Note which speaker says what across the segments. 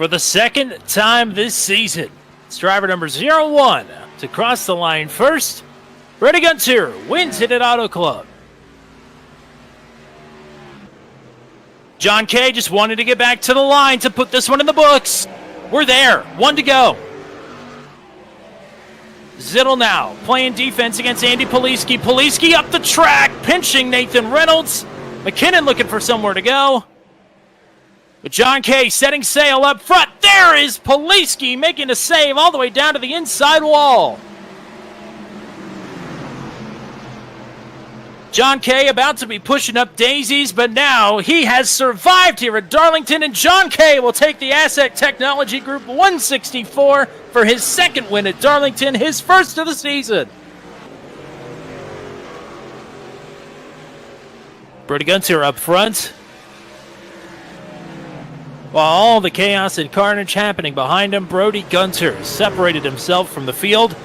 Speaker 1: For the second time this season, it's driver number 01 to cross the line first. Brody Gunter wins it at Auto Club. John Kay just wanted to get back to the line to put this one in the books. We're there. 1 to go. Zittel now playing defense against Andy Poliski. Poliski up the track, pinching Nathan Reynolds. McKinnon looking for somewhere to go. But John Kay setting sail up front. There is Poliski making a save all the way down to the inside wall. John Kay about to be pushing up daisies, but now he has survived here at Darlington, and John Kay will take the Asset Technology Group 164 for his second win at Darlington, his first of the season. Brody Gunter up front. While all the chaos and carnage happening behind him, Brody Gunter separated himself from the field.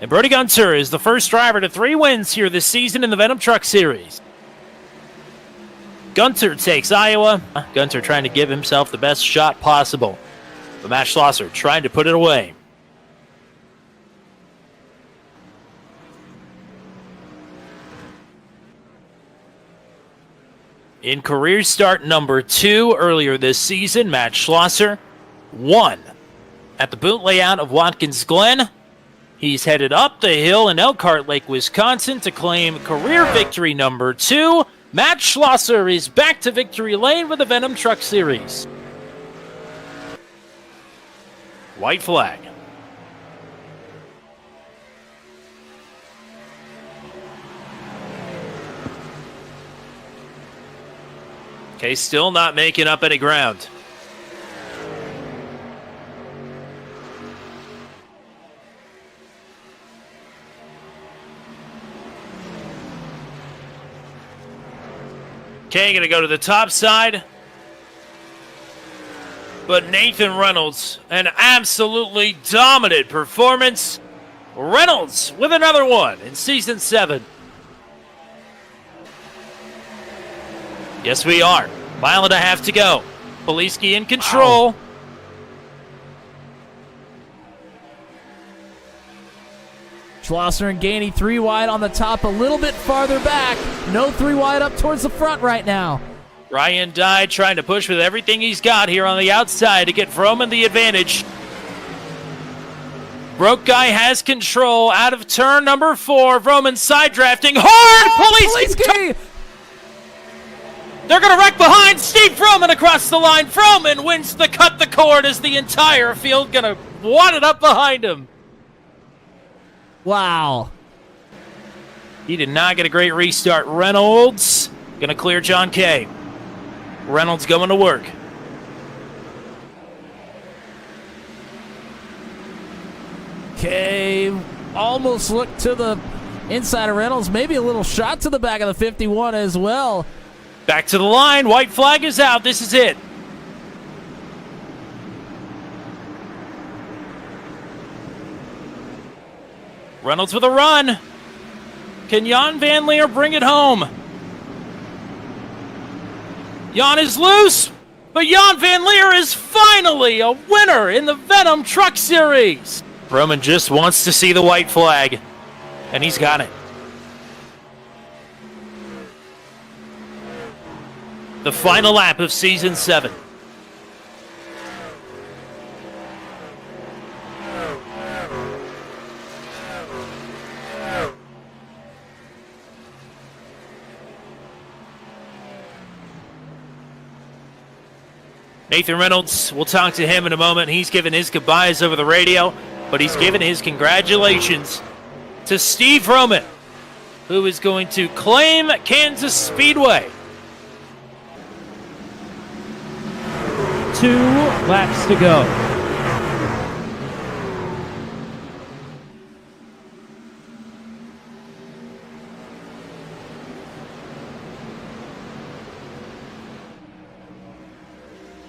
Speaker 1: And Brody Gunter is the first driver to 3 wins here this season in the Venom Truck Series. Gunter takes Iowa. Gunter trying to give himself the best shot possible. But Matt Schlosser trying to put it away. In career start number 2 earlier this season, Matt Schlosser won at the boot layout of Watkins Glen. He's headed up the hill in Elkhart Lake, Wisconsin to claim career victory number 2. Matt Schlosser is back to victory lane with the Venom Truck Series. White flag. Okay, still not making up any ground. Okay, going to go to the top side. But Nathan Reynolds, an absolutely dominant performance. Reynolds with another one in Season 7. Yes, we are. 1.5 miles to go. Poliski in control.
Speaker 2: Wow. Schlosser and Gainey 3 wide on the top, a little bit farther back. No 3 wide up towards the front right now.
Speaker 1: Ryan Dye trying to push with everything he's got here on the outside to get Vroman the advantage. Broke Guy has control out of turn number 4. Vroman side drafting hard.
Speaker 2: Poliski!
Speaker 1: They're going to wreck behind. Steve Vroman across the line. Vroman wins the cut the cord as the entire field going to wad it up behind him.
Speaker 2: Wow.
Speaker 1: He did not get a great restart. Reynolds going to clear John Kay. Reynolds going to work.
Speaker 2: Kay almost looked to the inside of Reynolds. Maybe a little shot to the back of the 51 as well.
Speaker 1: Back to the line. White flag is out. This is it. Reynolds with a run. Can Jan Van Leer bring it home? Jan is loose, but Jan Van Leer is finally a winner in the Venom Truck Series. Roman just wants to see the white flag, and he's got it. The final lap of Season 7. Nathan Reynolds, we'll talk to him in a moment. He's given his goodbyes over the radio, but he's given his congratulations to Steve Vroman, who is going to claim Kansas Speedway. 2 laps to go.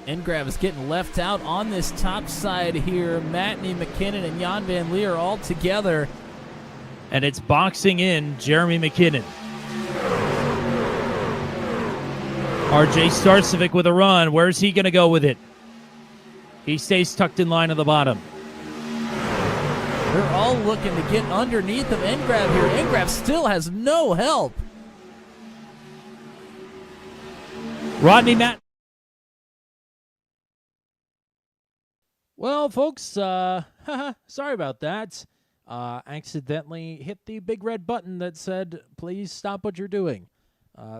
Speaker 2: Engrav is getting left out on this top side here. Matney, McKinnon, and Jan Van Leer all together.
Speaker 1: And it's boxing in Jeremy McKinnon. RJ Starcevic with a run. Where's he going to go with it? He stays tucked in line at the bottom.
Speaker 2: They're all looking to get underneath of Engrav here. Engrav still has no help.
Speaker 1: Rodney Matt. Well, folks, sorry about that. Accidentally hit the big red button that said, please stop what you're doing.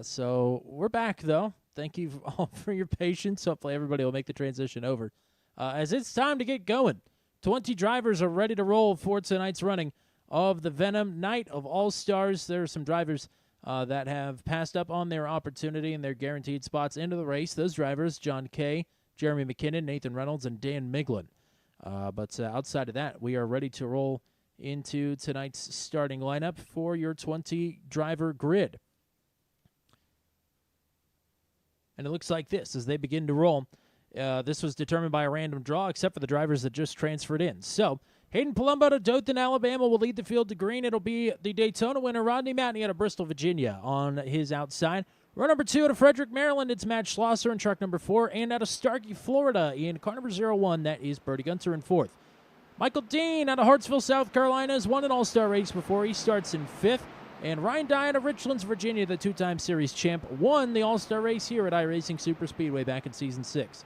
Speaker 1: So we're back, though. Thank you all for your patience. Hopefully everybody will make the transition over. As it's time to get going. 20 drivers are ready to roll for tonight's running of the Venom Night of All-Stars. There are some drivers that have passed up on their opportunity and their guaranteed spots into the race. Those drivers, John Kay, Jeremy McKinnon, Nathan Reynolds, and Dan Miglin. But outside of that, we are ready to roll into tonight's starting lineup for your 20-driver grid. And it looks like this as they begin to roll. This was determined by a random draw, except for the drivers that just transferred in. So, Hayden Palumbo to Dothan, Alabama will lead the field to green. It'll be the Daytona winner, Rodney Matney, out of Bristol, Virginia, on his outside. Row number 2 out of Frederick, Maryland, it's Matt Schlosser in truck number 4. And out of Starkey, Florida, in car number 01, that is Bertie Gunter in 4th. Michael Dean out of Hartsville, South Carolina, has won an all-star race before. He starts in 5th. And Ryan Dye out of Richlands, Virginia, the two-time series champ, won the all-star race here at iRacing Superspeedway back in Season 6.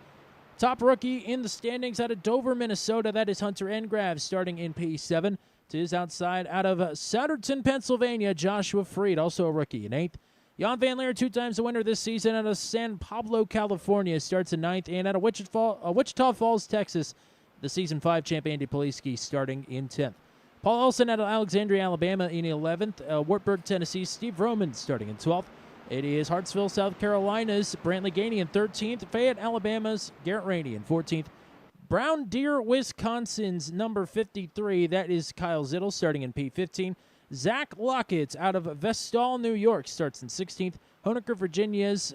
Speaker 1: Top rookie in the standings out of Dover, Minnesota, that is Hunter Engrav, starting in P7. To his outside out of Souderton, Pennsylvania, Joshua Freed, also a rookie, in 8th. Jan Van Leer, 2 times the winner this season out of San Pablo, California, starts in 9th. And out of Wichita Falls, Texas, the Season 5 champ Andy Poliski, starting in 10th. Paul Olson out of Alexandria, Alabama, in 11th. Wartburg, Tennessee, Steve Roman, starting in 12th. It is Hartsville, South Carolina's Brantley Gainey in 13th. Fayette, Alabama's Garrett Rainey in 14th. Brown Deer, Wisconsin's number 53. That is Kyle Zittel, starting in P15. Zach Lockett out of Vestal, New York, starts in 16th. Honaker, Virginia's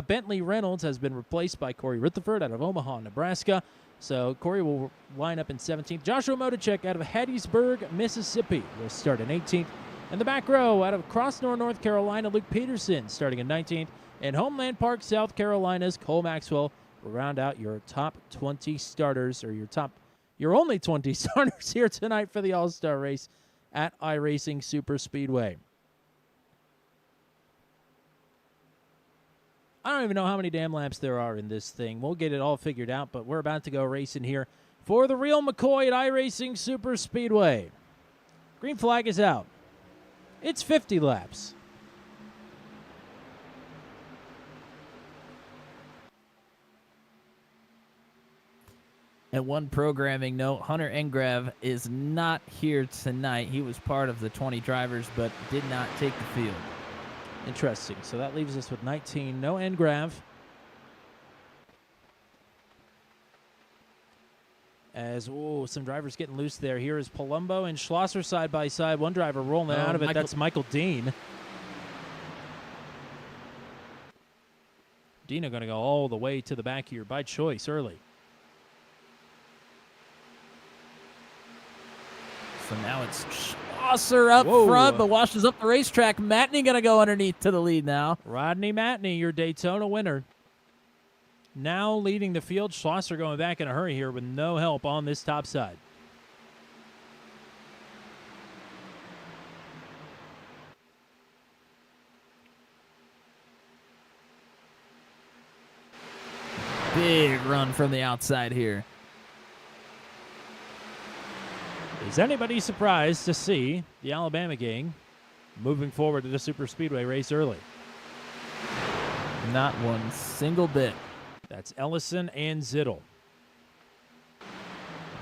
Speaker 1: Bentley Reynolds has been replaced by Corey Rutherford out of Omaha, Nebraska. So Corey will line up in 17th. Joshua Motocek out of Hattiesburg, Mississippi, will start in 18th. In the back row, out of Crossnore, North Carolina, Luke Peterson, starting in 19th. And Homeland Park, South Carolina's Cole Maxwell will round out your top 20 starters, or your only 20 starters here tonight for the All-Star race at iRacing Superspeedway. I don't even know how many damn laps there are in this thing. We'll get it all figured out, but we're about to go racing here for the real McCoy at iRacing Superspeedway. Green flag is out. It's 50 laps.
Speaker 2: And one programming note, Hunter Engrav is not here tonight. He was part of the 20 drivers, but did not take the field.
Speaker 1: Interesting. So that leaves us with 19. No Engrav. As, some drivers getting loose there. Here is Palumbo and Schlosser side by side. One driver rolling out of it. That's Michael Dean. Dean are going to go all the way to the back here by choice early.
Speaker 2: So now it's Schlosser up front, but washes up the racetrack. Matney going to go underneath to the lead now.
Speaker 1: Rodney Matney, your Daytona winner. Now leading the field. Schlosser going back in a hurry here with no help on this top side.
Speaker 2: Big run from the outside here.
Speaker 1: Is anybody surprised to see the Alabama gang moving forward to the Superspeedway race early?
Speaker 2: Not one single bit.
Speaker 1: That's Ellison and Zittel.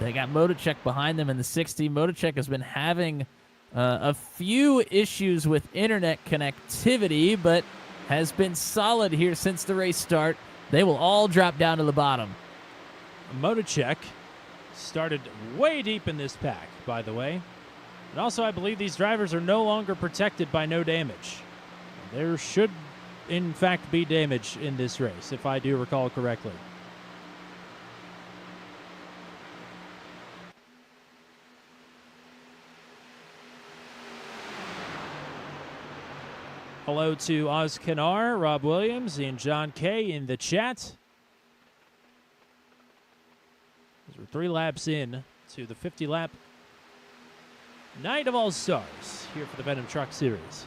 Speaker 2: They got Motocek behind them in the 60. Motocek has been having a few issues with internet connectivity, but has been solid here since the race start. They will all drop down to the bottom.
Speaker 1: Motocek started way deep in this pack, by the way. And also, I believe these drivers are no longer protected by no damage. There should, in fact, be damage in this race, if I do recall correctly. Hello to Oz Kanar, Rob Williams, and John Kay in the chat.
Speaker 3: We're 3 laps in to the 50-lap Night of All-Stars here for the Venom Truck Series.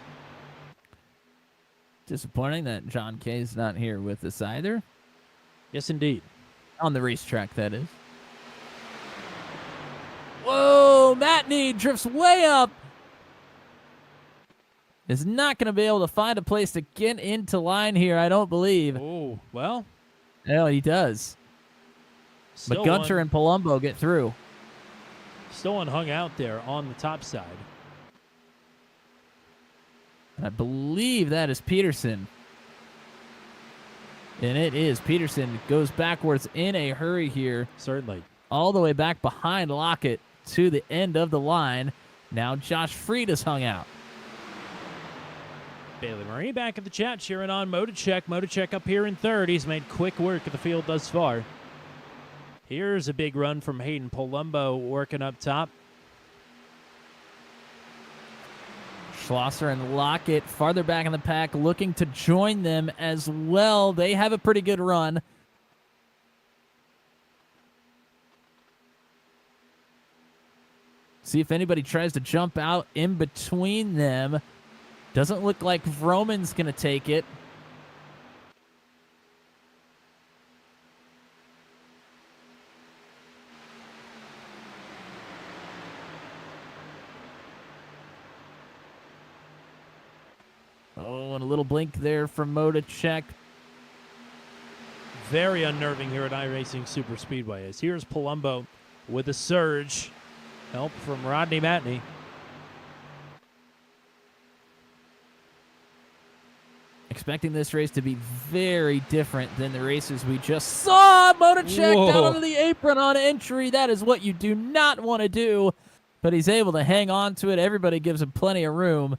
Speaker 2: Disappointing that John Kay's not here with us either.
Speaker 3: Yes, indeed.
Speaker 2: On the racetrack, that is. Whoa, Matney drifts way up. Is not going to be able to find a place to get into line here, I don't believe.
Speaker 3: Oh, well.
Speaker 2: No, he does. But Gunter and Palumbo get through.
Speaker 3: Still one hung out there on the top side.
Speaker 2: I believe that is Peterson. And it is. Peterson goes backwards in a hurry here.
Speaker 3: Certainly.
Speaker 2: All the way back behind Lockett to the end of the line. Now Josh Freed is hung out.
Speaker 3: Bailey Marie back at the chat cheering on Motocheck. Motocheck up here in third. He's made quick work of the field thus far. Here's a big run from Hayden Palumbo working up top.
Speaker 2: Schlosser and Lockett farther back in the pack looking to join them as well. They have a pretty good run. See if anybody tries to jump out in between them. Doesn't look like Vroman's going to take it. Oh, and a little blink there from Motocheck.
Speaker 3: Very unnerving here at iRacing Super Speedway. As here's Palumbo with a surge. Help from Rodney Matney.
Speaker 2: Expecting this race to be very different than the races we just saw. Motocheck down onto the apron on entry. That is what you do not want to do. But he's able to hang on to it. Everybody gives him plenty of room.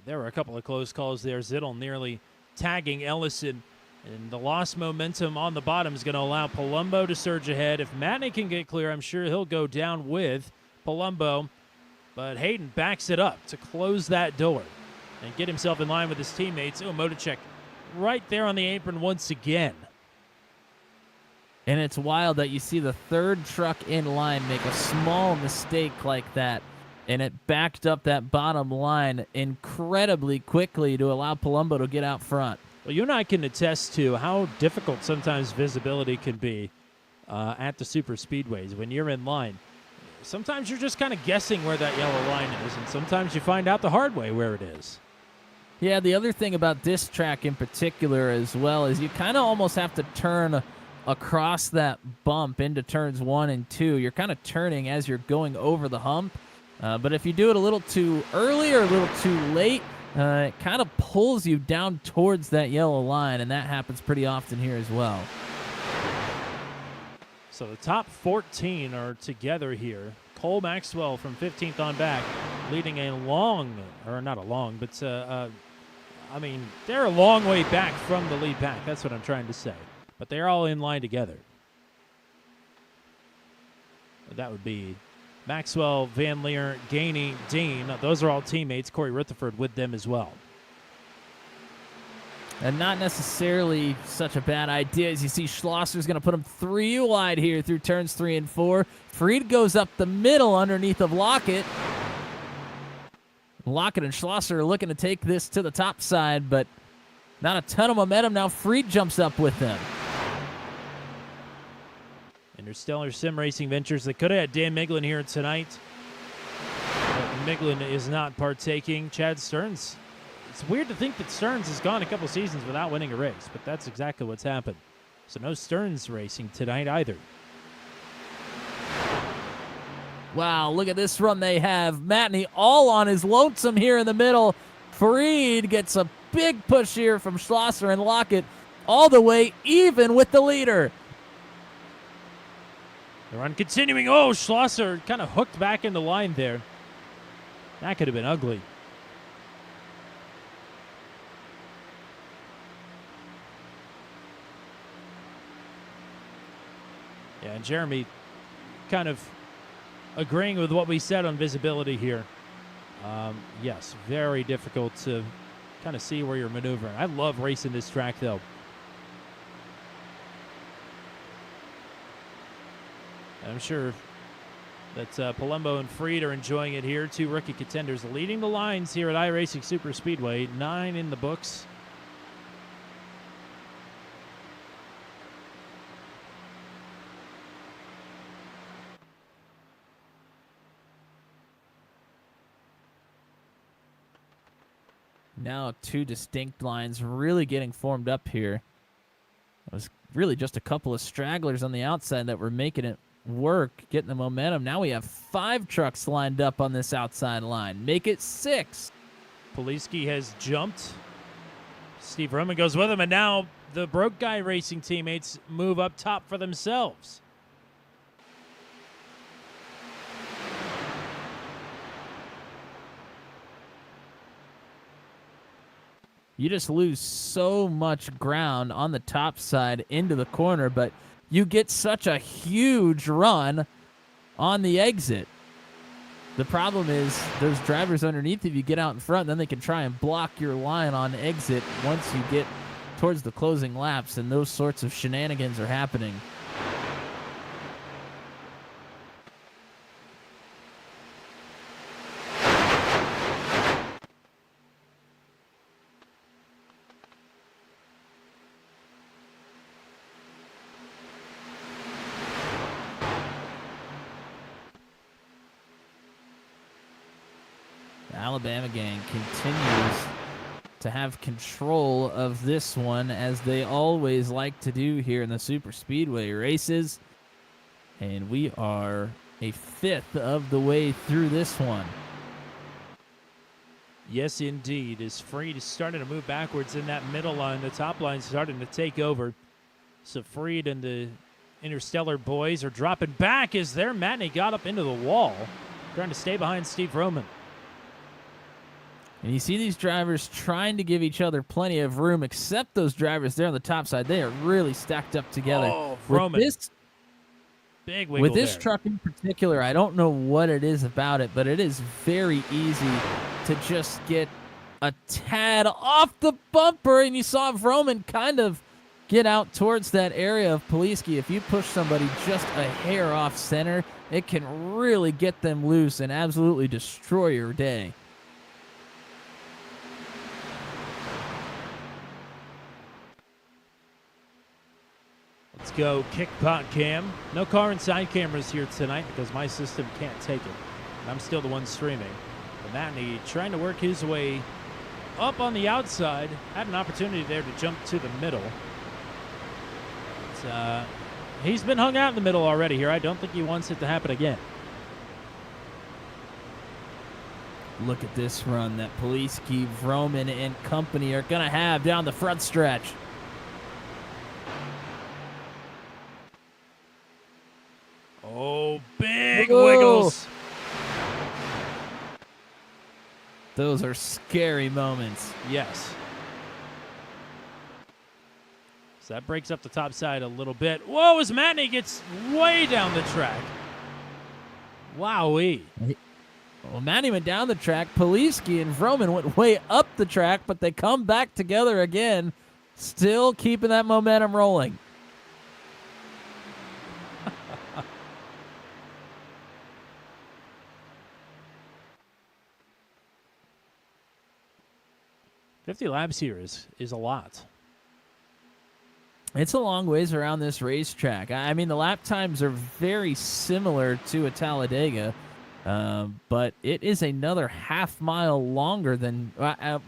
Speaker 3: There were a couple of close calls there. Zittel nearly tagging Ellison. And the lost momentum on the bottom is going to allow Palumbo to surge ahead. If Matney can get clear, I'm sure he'll go down with Palumbo. But Hayden backs it up to close that door and get himself in line with his teammates. Oh, Motocheck right there on the apron once again.
Speaker 2: And it's wild that you see the third truck in line make a small mistake like that. And it backed up that bottom line incredibly quickly to allow Palumbo to get out front.
Speaker 3: Well, you and I can attest to how difficult sometimes visibility can be at the super speedways when you're in line. Sometimes you're just kind of guessing where that yellow line is, and sometimes you find out the hard way where it is.
Speaker 2: Yeah, the other thing about this track in particular as well is you kind of almost have to turn across that bump into turns 1 and 2. You're kind of turning as you're going over the hump. But if you do it a little too early or a little too late, it kind of pulls you down towards that yellow line, and that happens pretty often here as well.
Speaker 3: So the top 14 are together here. Cole Maxwell from 15th on back, leading a long, or not a long, but I mean, they're a long way back from the lead pack. That's what I'm trying to say. But they're all in line together. That would be Maxwell, Van Leer, Gainey, Dean. Those are all teammates. Corey Rutherford with them as well.
Speaker 2: And not necessarily such a bad idea. As you see, Schlosser's going to put him 3 wide here through turns 3 and 4. Freed goes up the middle underneath of Lockett. Lockett and Schlosser are looking to take this to the top side, but not a ton of momentum. Now Freed jumps up with them.
Speaker 3: Interstellar Sim Racing Ventures. They could have had Dan Miglin here tonight, but Miglin is not partaking. Chad Stearns. It's weird to think that Stearns has gone a couple seasons without winning a race, but that's exactly what's happened. So no Stearns racing tonight either.
Speaker 2: Wow, look at this run they have. Matney all on his lonesome here in the middle. Freed gets a big push here from Schlosser and Lockett all the way even with the leader.
Speaker 3: The run continuing. Oh, Schlosser kind of hooked back in the line there. That could have been ugly. Yeah, and Jeremy kind of agreeing with what we said on visibility here. Yes, very difficult to kind of see where you're maneuvering. I love racing this track, though. I'm sure that Palumbo and Freed are enjoying it here. Two rookie contenders leading the lines here at iRacing Super Speedway. 9 in the books.
Speaker 2: Now 2 distinct lines really getting formed up here. It was really just a couple of stragglers on the outside that were making it work, getting the momentum. Now we have 5 trucks lined up on this outside line. Make it 6.
Speaker 3: Poliski has jumped. Steve Roman goes with him, and now the Broke Guy Racing teammates move up top for themselves.
Speaker 2: You just lose so much ground on the top side into the corner, but you get such a huge run on the exit. The problem is those drivers underneath of you get out in front, then they can try and block your line on exit once you get towards the closing laps, and those sorts of shenanigans are happening. The Alabama gang continues to have control of this one, as they always like to do here in the Super Speedway races. And we are a 5th of the way through this one.
Speaker 3: Yes, indeed. As Freed is starting to move backwards in that middle line, the top line starting to take over. So Freed and the Interstellar boys are dropping back as their Matney got up into the wall, trying to stay behind Steve Roman.
Speaker 2: And you see these drivers trying to give each other plenty of room, except those drivers there on the top side. They are really stacked up together.
Speaker 3: Oh, Roman. Big wiggle
Speaker 2: with this
Speaker 3: there.
Speaker 2: truck in particular, I don't know what it is about it, but it is very easy to just get a tad off the bumper. And you saw Roman kind of get out towards that area of Poliski. If you push somebody just a hair off center, it can really get them loose and absolutely destroy your day.
Speaker 3: Let's go kick pot cam. No car and side cameras here tonight because my system can't take it. And I'm still the one streaming. But Matney trying to work his way up on the outside. Had an opportunity there to jump to the middle. But, he's been hung out in the middle already here. I don't think he wants it to happen again.
Speaker 2: Look at this run that Poliski, Roman, and company are going to have down the front stretch.
Speaker 3: Oh, big
Speaker 2: Whoa.
Speaker 3: wiggles.
Speaker 2: Those are scary moments.
Speaker 3: Yes. So that breaks up the top side a little bit. Whoa, as Matney gets way down the track. Wowee.
Speaker 2: Well, Matney went down the track. Poliski and Vroman went way up the track, but they come back together again, still keeping that momentum rolling.
Speaker 3: $50 laps here is a lot.
Speaker 2: It's a long ways around this racetrack. I mean, the lap times are very similar to a Talladega, but it is another half mile longer than,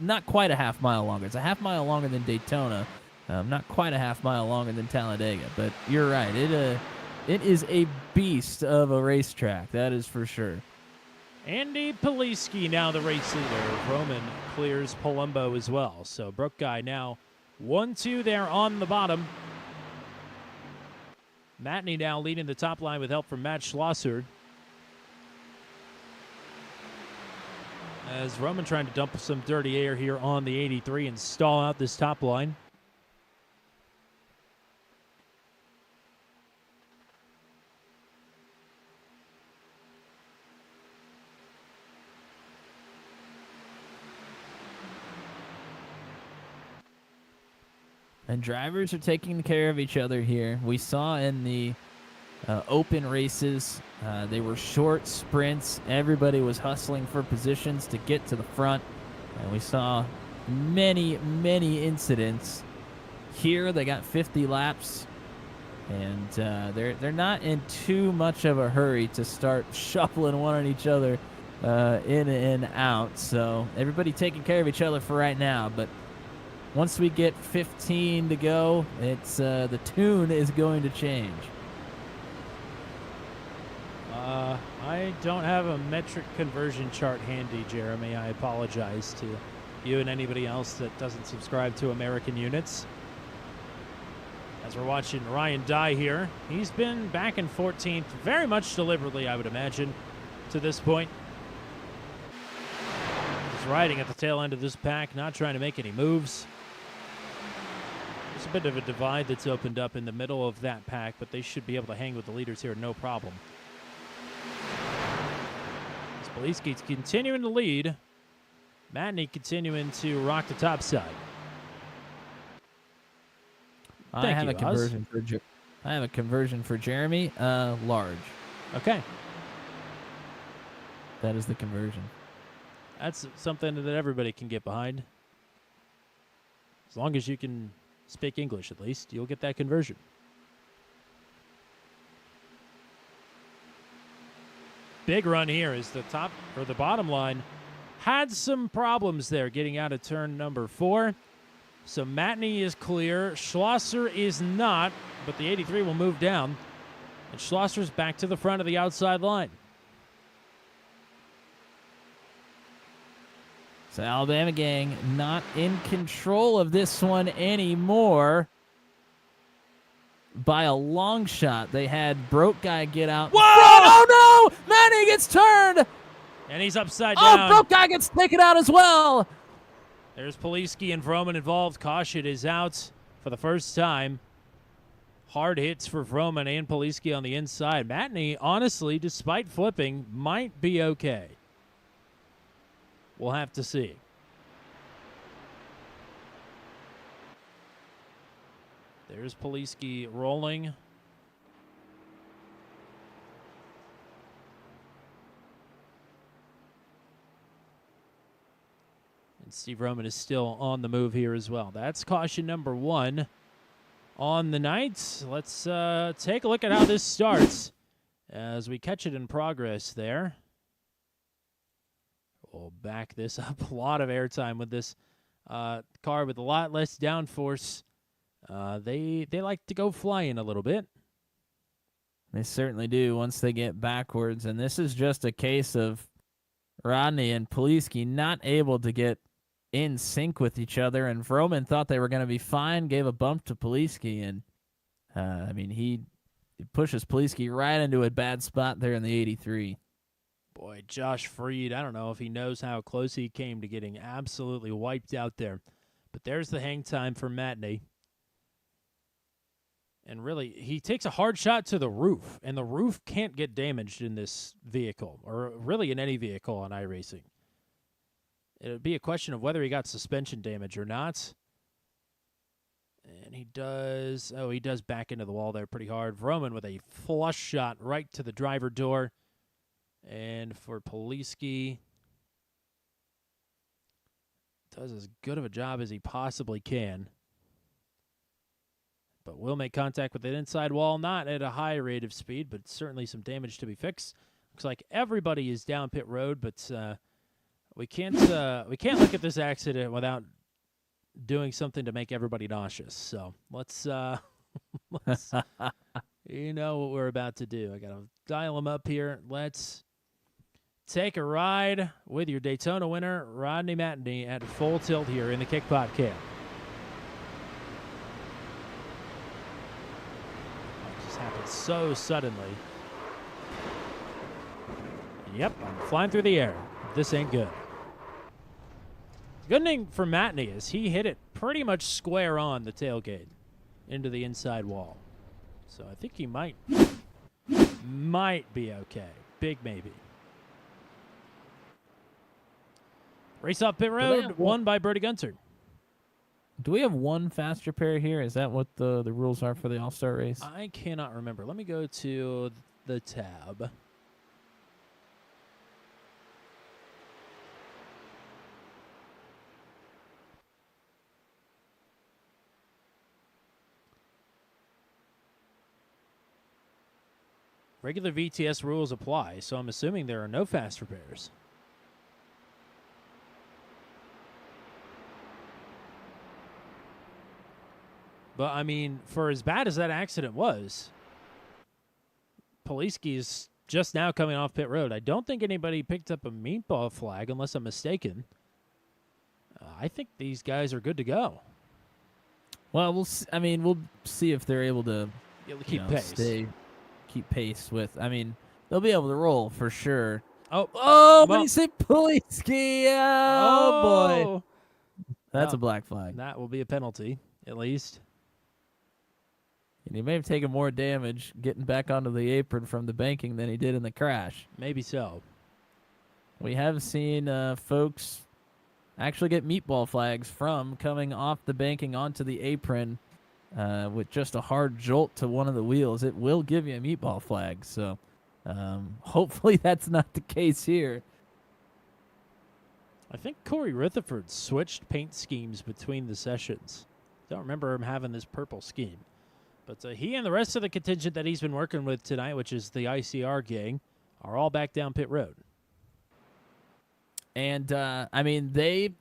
Speaker 2: not quite a half mile longer. It's a half mile longer than Daytona, not quite a half mile longer than Talladega. But you're right, it is a beast of a racetrack, that is for sure.
Speaker 3: Andy Poliski now the race leader. Roman clears Palumbo as well. So Brook Guy now 1-2 there on the bottom. Matney now leading the top line with help from Matt Schlosser. As Roman trying to dump some dirty air here on the 83 and stall out this top line.
Speaker 2: And drivers are taking care of each other here. We saw in the open races. They were short sprints. Everybody was hustling for positions to get to the front. And we saw many, many incidents. Here they got 50 laps. And they're not in too much of a hurry to start shuffling one on each other in and out. So everybody taking care of each other for right now. But once we get 15 to go, it's the tune is going to change.
Speaker 3: I don't have a metric conversion chart handy, Jeremy. I apologize to you and anybody else that doesn't subscribe to American units. As we're watching Ryan Dye here, he's been back in 14th, very much deliberately, I would imagine, to this point. He's riding at the tail end of this pack, not trying to make any moves. There's a bit of a divide that's opened up in the middle of that pack, but they should be able to hang with the leaders here, no problem. Poliski's continuing to lead. Matney continuing to rock the top side.
Speaker 2: I have a conversion for Jeremy. Large.
Speaker 3: Okay.
Speaker 2: That is the conversion.
Speaker 3: That's something that everybody can get behind. As long as you can speak English, at least, you'll get that conversion. Big run here is the top or the bottom line. Had some problems there getting out of turn number 4. So Matney is clear. Schlosser is not, but the 83 will move down. And Schlosser's back to the front of the outside line.
Speaker 2: So Alabama gang not in control of this one anymore. By a long shot, they had Broke Guy get out.
Speaker 3: Whoa!
Speaker 2: Oh no! Matney gets turned!
Speaker 3: And he's upside down.
Speaker 2: Oh, Broke Guy gets taken out as well!
Speaker 3: There's Poliski and Vroman involved. Caution is out for the first time. Hard hits for Vroman and Poliski on the inside. Matney, honestly, despite flipping, might be okay. We'll have to see. There's Poliski rolling. And Steve Roman is still on the move here as well. That's caution number 1 on the night. Let's take a look at how this starts as we catch it in progress there. We'll back this up. A lot of airtime with this car with a lot less downforce. They like to go flying a little bit.
Speaker 2: They certainly do once they get backwards. And this is just a case of Rodney and Poliski not able to get in sync with each other. And Vroman thought they were going to be fine, gave a bump to Poliski. And, he pushes Poliski right into a bad spot there in the 83.
Speaker 3: Boy, Josh Freed, I don't know if he knows how close he came to getting absolutely wiped out there. But there's the hang time for Matney. And really, he takes a hard shot to the roof, and the roof can't get damaged in this vehicle, or really in any vehicle on iRacing. It would be a question of whether he got suspension damage or not. And he does back into the wall there pretty hard. Vroman with a flush shot right to the driver door. And for Poliski, does as good of a job as he possibly can. But will make contact with that inside wall, not at a high rate of speed, but certainly some damage to be fixed. Looks like everybody is down pit road, but we can't look at this accident without doing something to make everybody nauseous. So let's you know what we're about to do. I gotta dial them up here. Let's take a ride with your Daytona winner, Rodney Matney, at full tilt here in the Kickpot Cam. Happened so suddenly. Yep, I'm flying through the air. This ain't good. The good thing for Matney is he hit it pretty much square on the tailgate into the inside wall. So I think he might be okay. Big maybe. Race off pit road, won by Bertie Gunter.
Speaker 2: Do we have one fast repair here? Is that what the rules are for the All-Star race?
Speaker 3: I cannot remember. Let me go to the tab. Regular VTS rules apply, so I'm assuming there are no fast repairs. But, I mean, for as bad as that accident was, Poliski is just now coming off pit road. I don't think anybody picked up a meatball flag, unless I'm mistaken. I think these guys are good to go.
Speaker 2: Well, we'll see if they're able to
Speaker 3: Keep pace.
Speaker 2: Keep pace with. I mean, they'll be able to roll for sure.
Speaker 3: Oh,
Speaker 2: when you say Poliski, oh boy, that's a black flag.
Speaker 3: That will be a penalty, at least.
Speaker 2: And he may have taken more damage getting back onto the apron from the banking than he did in the crash.
Speaker 3: Maybe so.
Speaker 2: We have seen folks actually get meatball flags from coming off the banking onto the apron with just a hard jolt to one of the wheels. It will give you a meatball flag. So hopefully that's not the case here.
Speaker 3: I think Corey Rutherford switched paint schemes between the sessions. Don't remember him having this purple scheme. But he and the rest of the contingent that he's been working with tonight, which is the ICR gang, are all back down pit road.
Speaker 2: And, I mean, they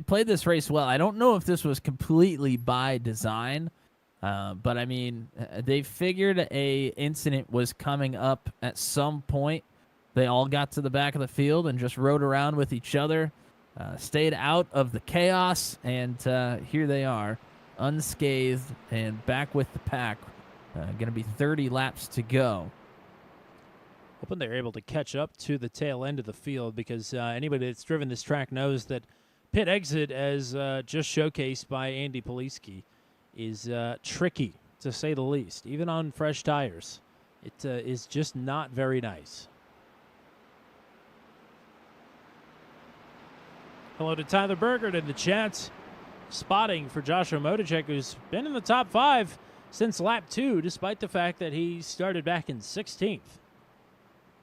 Speaker 2: played this race well. I don't know if this was completely by design, but, I mean, they figured a incident was coming up at some point. They all got to the back of the field and just rode around with each other, stayed out of the chaos, and here they are, unscathed and back with the pack. Going to be 30 laps to go.
Speaker 3: Hoping they're able to catch up to the tail end of the field, because anybody that's driven this track knows that pit exit, as just showcased by Andy Poliski, is tricky, to say the least. Even on fresh tires, it is just not very nice. Hello to Tyler Bergert in the chat. Spotting for Joshua Motocek, who's been in the top 5 since lap 2, despite the fact that he started back in 16th.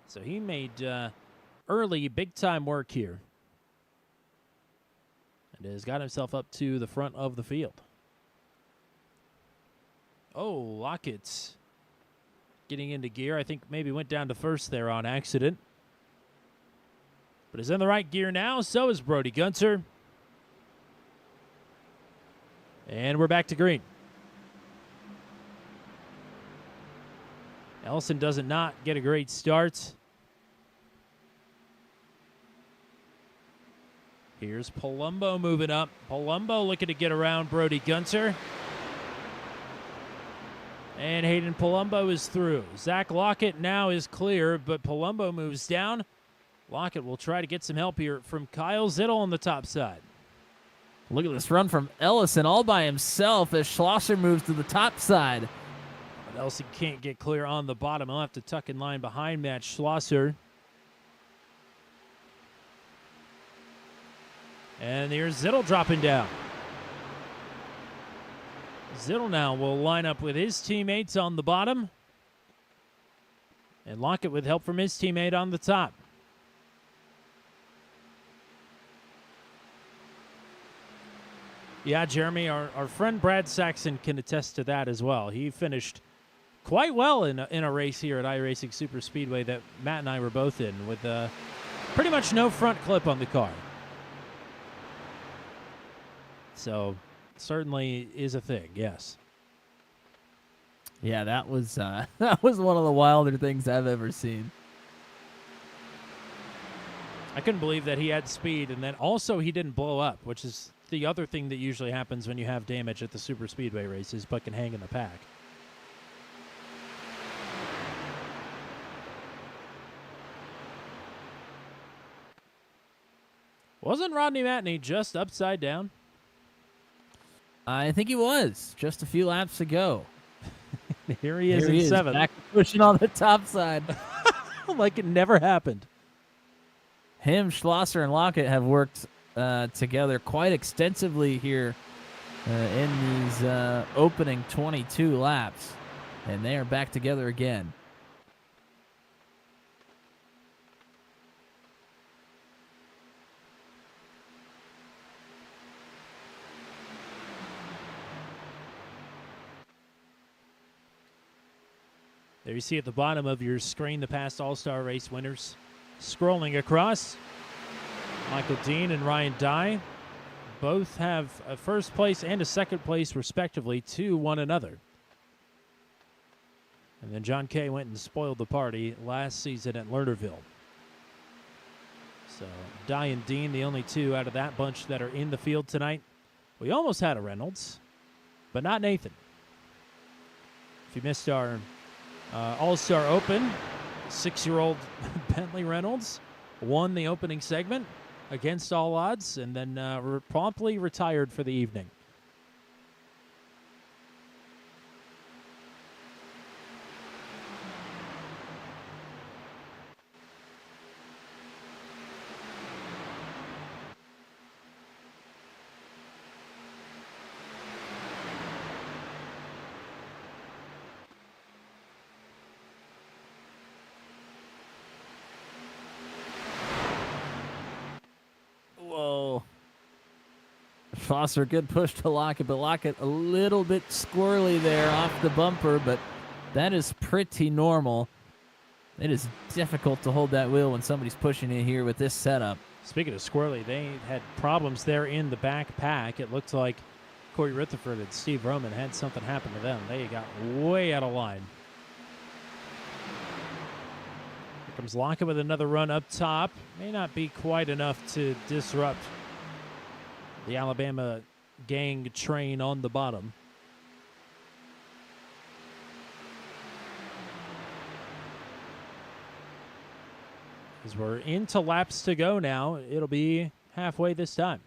Speaker 3: So he made early, big-time work here. And has got himself up to the front of the field. Oh, Lockett's getting into gear. I think maybe went down to first there on accident. But is in the right gear now. So is Brody Gunter. And we're back to green. Ellison does not get a great start. Here's Palumbo moving up. Palumbo looking to get around Brody Gunter. And Hayden Palumbo is through. Zach Lockett now is clear, but Palumbo moves down. Lockett will try to get some help here from Kyle Zittel on the top side.
Speaker 2: Look at this run from Ellison all by himself as Schlosser moves to the top side.
Speaker 3: But Ellison can't get clear on the bottom. He'll have to tuck in line behind Matt Schlosser. And here's Zittel dropping down. Zittel now will line up with his teammates on the bottom. And Lockett with help from his teammate on the top. Yeah, Jeremy, our friend Brad Saxon can attest to that as well. He finished quite well in a race here at iRacing Super Speedway that Matt and I were both in, with pretty much no front clip on the car. So certainly is a thing, yes.
Speaker 2: Yeah, that was that was one of the wilder things I've ever seen.
Speaker 3: I couldn't believe that he had speed, and then also he didn't blow up, which is the other thing that usually happens when you have damage at the super speedway races, but can hang in the pack. Wasn't Rodney Matney just upside down?
Speaker 2: I think he was just a few laps ago.
Speaker 3: Here he is in 7th.
Speaker 2: Back pushing on the top side.
Speaker 3: Like it never happened.
Speaker 2: Him, Schlosser, and Lockett have worked together quite extensively here in these opening 22 laps. And they are back together again.
Speaker 3: There you see at the bottom of your screen the past All-Star race winners. Scrolling across, Michael Dean and Ryan Dye both have a first place and a second place, respectively, to one another. And then John Kay went and spoiled the party last season at Lernerville. So Dye and Dean, the only two out of that bunch that are in the field tonight. We almost had a Reynolds, but not Nathan. If you missed our All-Star Open, 6-year-old Bentley Reynolds won the opening segment against all odds and then promptly retired for the evening.
Speaker 2: Whoa. Schlosser, good push to Lockett, but Lockett a little bit squirrely there off the bumper, but that is pretty normal. It is difficult to hold that wheel when somebody's pushing it here with this setup.
Speaker 3: Speaking of squirrely, they had problems there in the back pack. It looked like Corey Rutherford and Steve Roman had something happen to them. They got way out of line. Here comes Lockett with another run up top. May not be quite enough to disrupt the Alabama gang train on the bottom. As we're into laps to go now, it'll be halfway this time.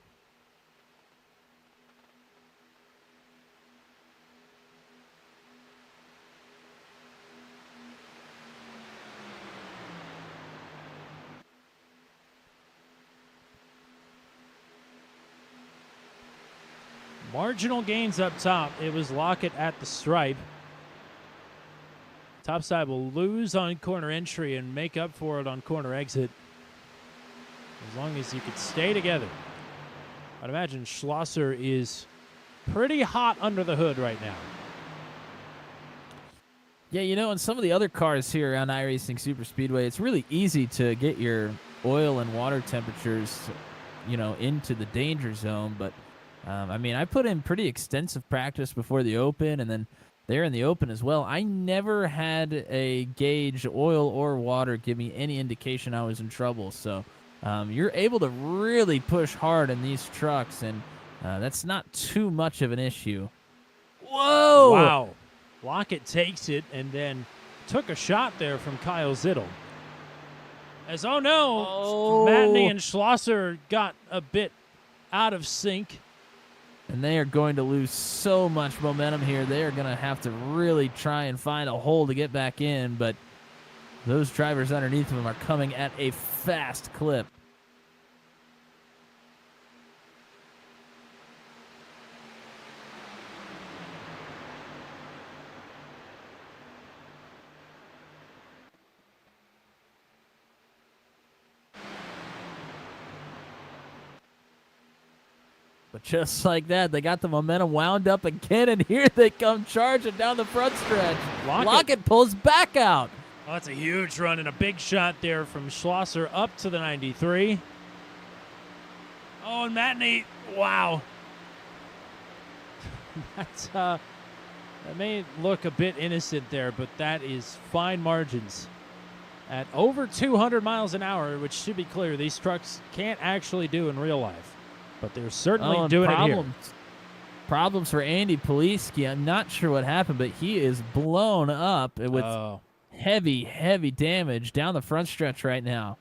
Speaker 3: Marginal gains up top. It was Lockett at the stripe. Topside will lose on corner entry and make up for it on corner exit. As long as you could stay together. I'd imagine Schlosser is pretty hot under the hood right now.
Speaker 2: Yeah, you know, in some of the other cars here around iRacing Super Speedway, it's really easy to get your oil and water temperatures, you know, into the danger zone. But, I mean, I put in pretty extensive practice before the Open, and then there in the Open as well. I never had a gauge, oil or water, give me any indication I was in trouble. So you're able to really push hard in these trucks, and that's not too much of an issue. Whoa!
Speaker 3: Wow. Lockett takes it and then took a shot there from Kyle Zittel. As, oh no, Matney and Schlosser got a bit out of sync.
Speaker 2: And they are going to lose so much momentum here. They are going to have to really try and find a hole to get back in, but those drivers underneath them are coming at a fast clip. But just like that, they got the momentum wound up again, and here they come charging down the front stretch. Lockett pulls back out.
Speaker 3: Oh, that's a huge run and a big shot there from Schlosser up to the 93. Oh, and Matney, wow. That may look a bit innocent there, but that is fine margins. At over 200 miles an hour, which should be clear, these trucks can't actually do in real life. But they're certainly doing it here.
Speaker 2: Problems for Andy Poliski. I'm not sure what happened, but he is blown up with heavy, heavy damage down the front stretch right now.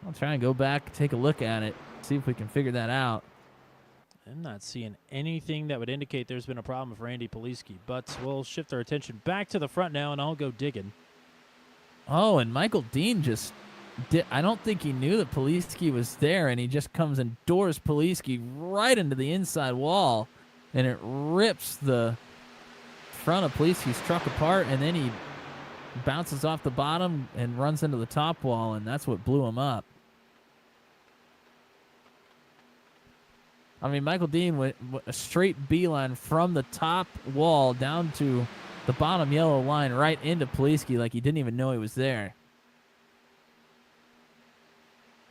Speaker 2: I'll try and go back, take a look at it, see if we can figure that out.
Speaker 3: I'm not seeing anything that would indicate there's been a problem for Andy Poliski, but we'll shift our attention back to the front now, and I'll go digging.
Speaker 2: Oh, and Michael Dean just... I don't think he knew that Poliski was there, and he just comes and doors Poliski right into the inside wall. and it rips the front of Pleski's truck apart, and then he bounces off the bottom and runs into the top wall, and that's what blew him up. I mean, Michael Dean went a straight beeline from the top wall down to the bottom yellow line right into Pleski like he didn't even know he was there.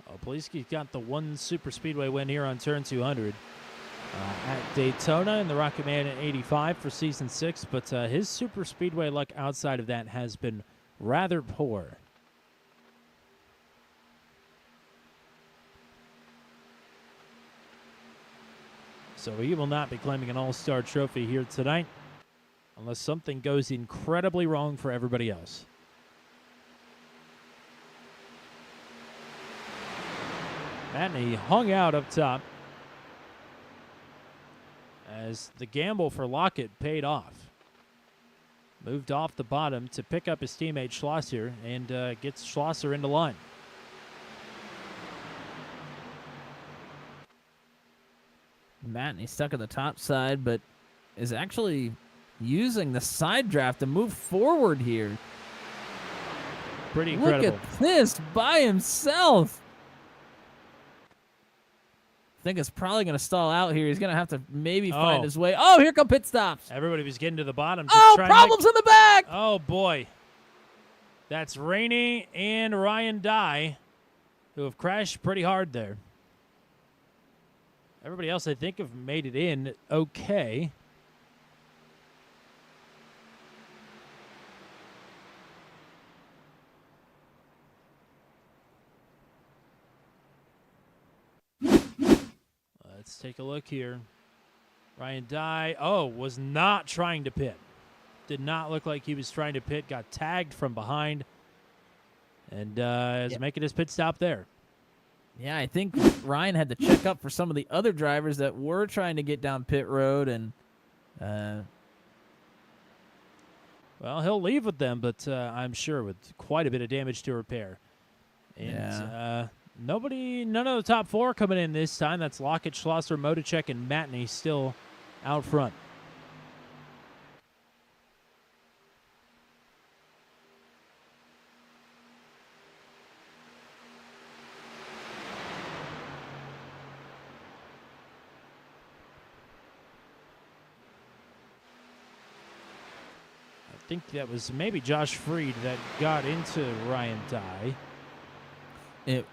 Speaker 3: Oh, Pleski's got the one super speedway win here on turn 200 at Daytona in the Rocket Man at 85 for season 6, but his super speedway luck outside of that has been rather poor. So he will not be claiming an all-star trophy here tonight unless something goes incredibly wrong for everybody else. And he hung out up top as the gamble for Lockett paid off. Moved off the bottom to pick up his teammate Schlosser and gets Schlosser into line.
Speaker 2: Matt, he's stuck at the top side, but is actually using the side draft to move forward here.
Speaker 3: Pretty incredible.
Speaker 2: Look at this by himself. I think it's probably going to stall out here. He's going to have to maybe find his way. Oh, here come pit stops.
Speaker 3: Everybody was getting to the bottom.
Speaker 2: Problems in the back.
Speaker 3: Oh, boy. That's Rainey and Ryan Dye, who have crashed pretty hard there. Everybody else, I think, have made it in okay. Let's take a look here. Ryan Dye, was not trying to pit. Did not look like he was trying to pit. Got tagged from behind. And is making his pit stop there.
Speaker 2: Yeah, I think Ryan had to check up for some of the other drivers that were trying to get down pit road. And
Speaker 3: well, he'll leave with them, but I'm sure with quite a bit of damage to repair. And none of the top four coming in this time. That's Lockett, Schlosser, Motocek, and Matney still out front. I think that was maybe Josh Freed that got into Ryan Dye.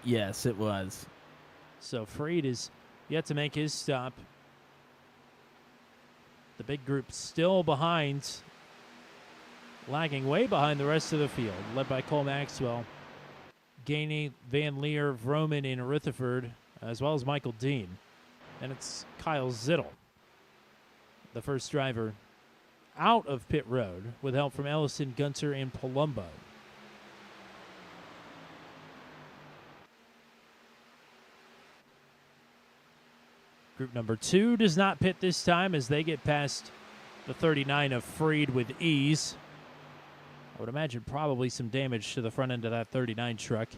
Speaker 2: Yes, it was.
Speaker 3: So Freed is yet to make his stop. The big group still behind, lagging way behind the rest of the field, led by Cole Maxwell, Gainey, Van Leer, Vroman, and Rutherford, as well as Michael Dean. And it's Kyle Zittel, the first driver out of pit road, with help from Ellison, Gunter, and Palumbo. Group number 2 does not pit this time as they get past the 39 of Freed with ease. I would imagine probably some damage to the front end of that 39 truck.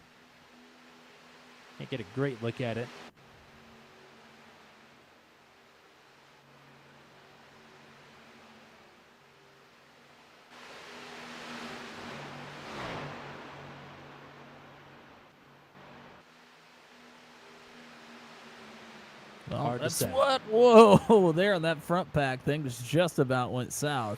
Speaker 3: Can't get a great look at it. Hard to say.
Speaker 2: Whoa, there on that front pack thing just about went south.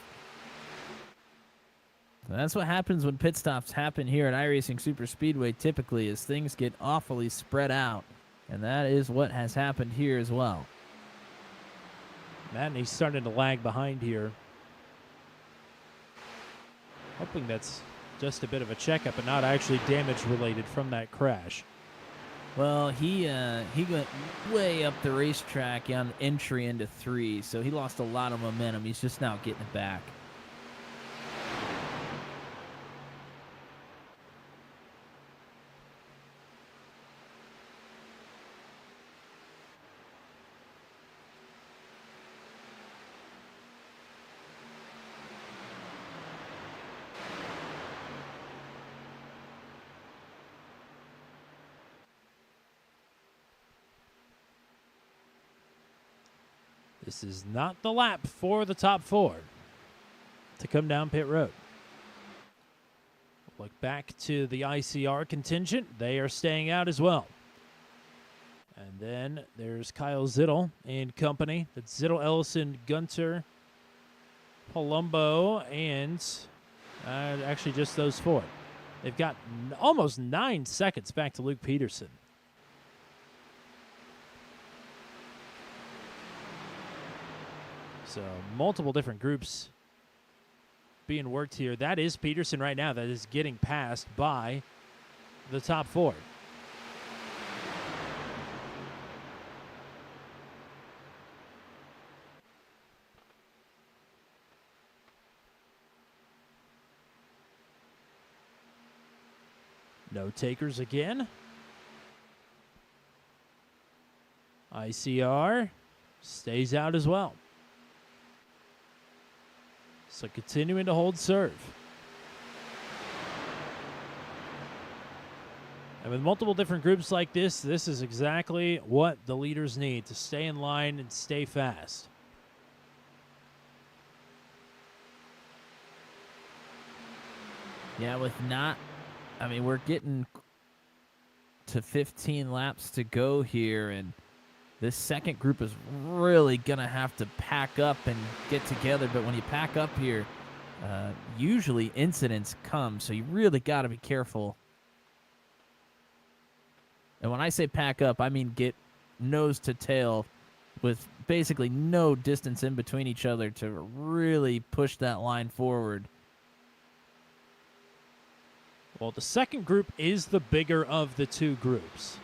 Speaker 2: So that's what happens when pit stops happen here at iRacing Super Speedway typically, is things get awfully spread out. And that is what has happened here as well.
Speaker 3: Matney's starting to lag behind here. Hoping that's just a bit of a checkup and not actually damage related from that crash.
Speaker 2: Well, he went way up the racetrack on entry into 3, so he lost a lot of momentum. He's just now getting it back.
Speaker 3: This is not the lap for the top 4 to come down pit road. Look back to the ICR contingent. They are staying out as well. And then there's Kyle Zittel and company. That's Zittel, Ellison, Gunter, Palumbo, and actually just those 4. They've got almost 9 seconds back to Luke Peterson. So multiple different groups being worked here. That is Peterson right now that is getting passed by the top 4. No takers again. ICR stays out as well. So continuing to hold serve. And with multiple different groups like this is exactly what the leaders need to stay in line and stay fast.
Speaker 2: Yeah, we're getting to 15 laps to go here, and this second group is really going to have to pack up and get together. But when you pack up here, usually incidents come, so you really got to be careful. And when I say pack up, I mean get nose to tail with basically no distance in between each other to really push that line forward.
Speaker 3: Well, the second group is the bigger of the 2 groups.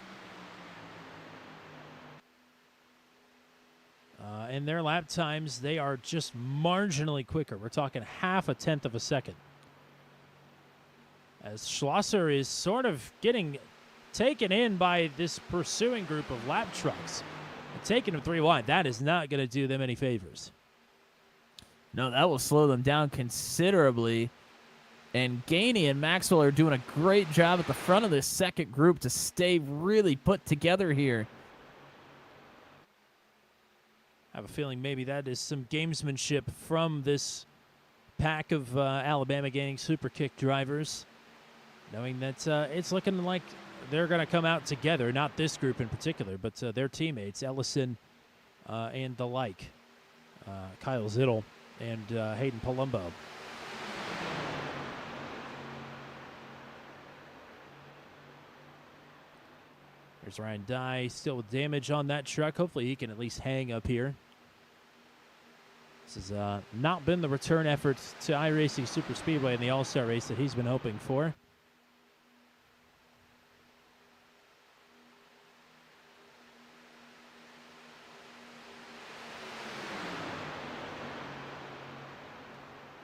Speaker 3: In their lap times, they are just marginally quicker. We're talking 0.5 of a second. As Schlosser is sort of getting taken in by this pursuing group of lap trucks. And taking them 3 wide, that is not going to do them any favors.
Speaker 2: No, that will slow them down considerably. And Gainey and Maxwell are doing a great job at the front of this second group to stay really put together here.
Speaker 3: I have a feeling maybe that is some gamesmanship from this pack of Alabama Gaining Super Kick drivers, knowing that it's looking like they're going to come out together, not this group in particular, but their teammates, Ellison and the like, Kyle Zittel and Hayden Palumbo. There's Ryan Dye still with damage on that truck. Hopefully he can at least hang up here. This has not been the return effort to iRacing Super Speedway in the All-Star race that he's been hoping for.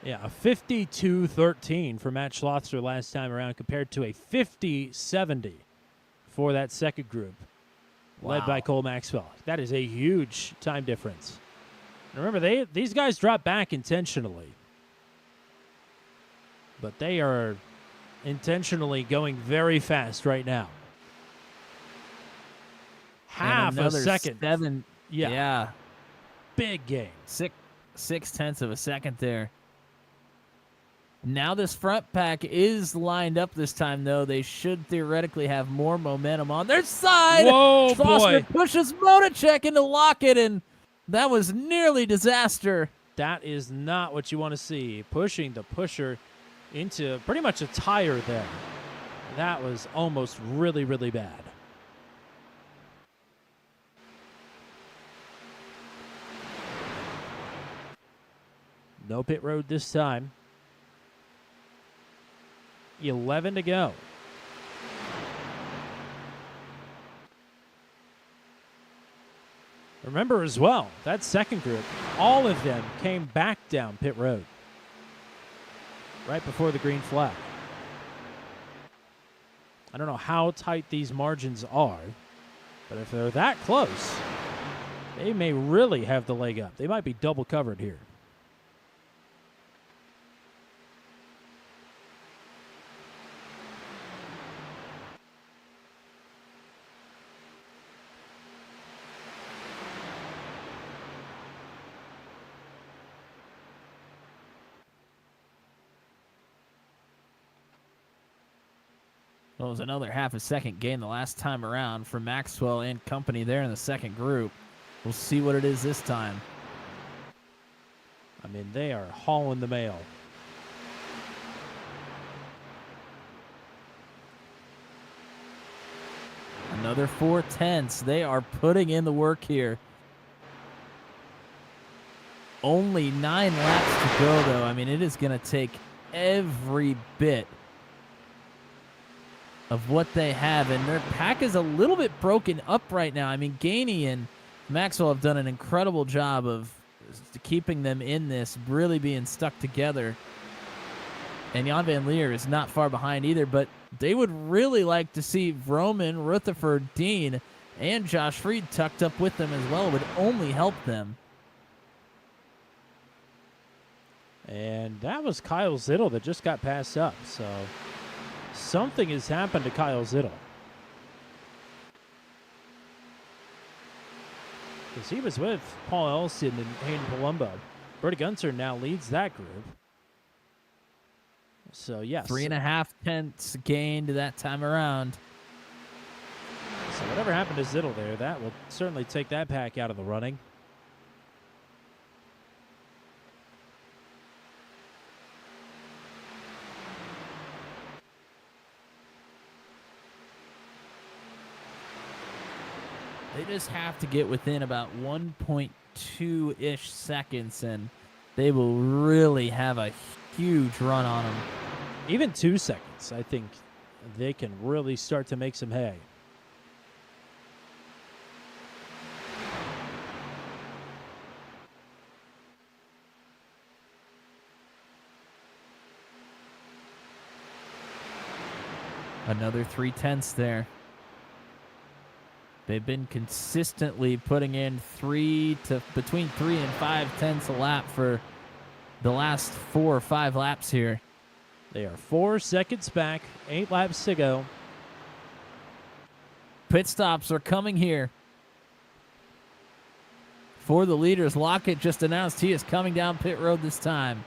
Speaker 3: Yeah, a 52-13 for Matt Schlosser last time around compared to a 50-70 for that second group, led by Cole Maxwell. That is a huge time difference. And remember, these guys drop back intentionally. But they are intentionally going very fast right now. Half a second.
Speaker 2: Yeah.
Speaker 3: Big gain.
Speaker 2: 0.6 of a second there. Now this front pack is lined up this time, though. They should theoretically have more momentum on their side.
Speaker 3: Whoa,
Speaker 2: Foster
Speaker 3: boy.
Speaker 2: pushes Motocek into Lockett, and that was nearly disaster.
Speaker 3: That is not what you want to see. Pushing the pusher into pretty much a tire there. That was almost really, really bad. No pit road this time. 11 to go. Remember as well, that second group, all of them came back down pit road right before the green flag. I don't know how tight these margins are, but if they're that close, they may really have the leg up. They might be double covered here.
Speaker 2: Well, it was another half a second gain the last time around for Maxwell and company there in the second group. We'll see what it is this time.
Speaker 3: I mean, they are hauling the mail.
Speaker 2: Another 4/10. They are putting in the work here. Only 9 laps to go, though. I mean, it is going to take every bit of what they have, and their pack is a little bit broken up right now. I mean, Gainey and Maxwell have done an incredible job of keeping them in this, really being stuck together. And Jan Van Leer is not far behind either, but they would really like to see Vroman, Rutherford, Dean, and Josh Freed tucked up with them as well. It would only help them.
Speaker 3: And that was Kyle Zittel that just got passed up. So something has happened to Kyle Zittel. Because he was with Paul Ellison and Hayden Palumbo. Bertie Gunter now leads that group. So, yes.
Speaker 2: 3.5 tenths gained that time around.
Speaker 3: So whatever happened to Zittel there, that will certainly take that pack out of the running.
Speaker 2: They just have to get within about 1.2-ish seconds, and they will really have a huge run on them.
Speaker 3: Even 2 seconds, I think they can really start to make some hay.
Speaker 2: Another 3/10 there. They've been consistently putting in between 3 and 5 tenths a lap for the last 4 or 5 laps here.
Speaker 3: They are 4 seconds back, 8 laps to go.
Speaker 2: Pit stops are coming here. For the leaders, Lockett just announced he is coming down pit road this time.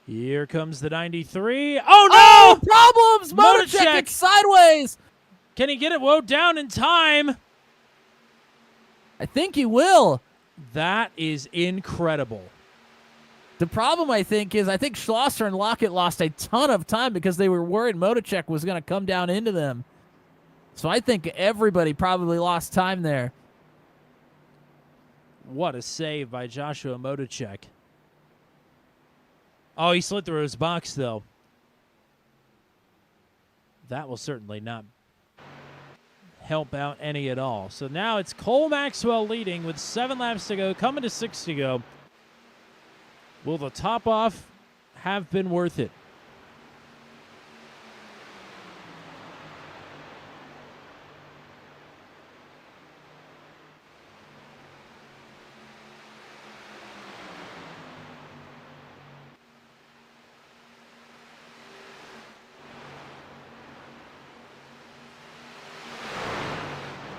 Speaker 3: Here comes the 93. Oh, no!
Speaker 2: Problems!
Speaker 3: Motocek!
Speaker 2: Motocek, it's sideways!
Speaker 3: Can he get it woed down in time?
Speaker 2: I think he will.
Speaker 3: That is incredible.
Speaker 2: The problem, I think Schlosser and Lockett lost a ton of time because they were worried Motocek was going to come down into them. So I think everybody probably lost time there.
Speaker 3: What a save by Joshua Motocek. Oh, he slid through his box, though. That will certainly not help out any at all. So now it's Cole Maxwell leading with 7 laps to go, coming to 6 to go. Will the top off have been worth it?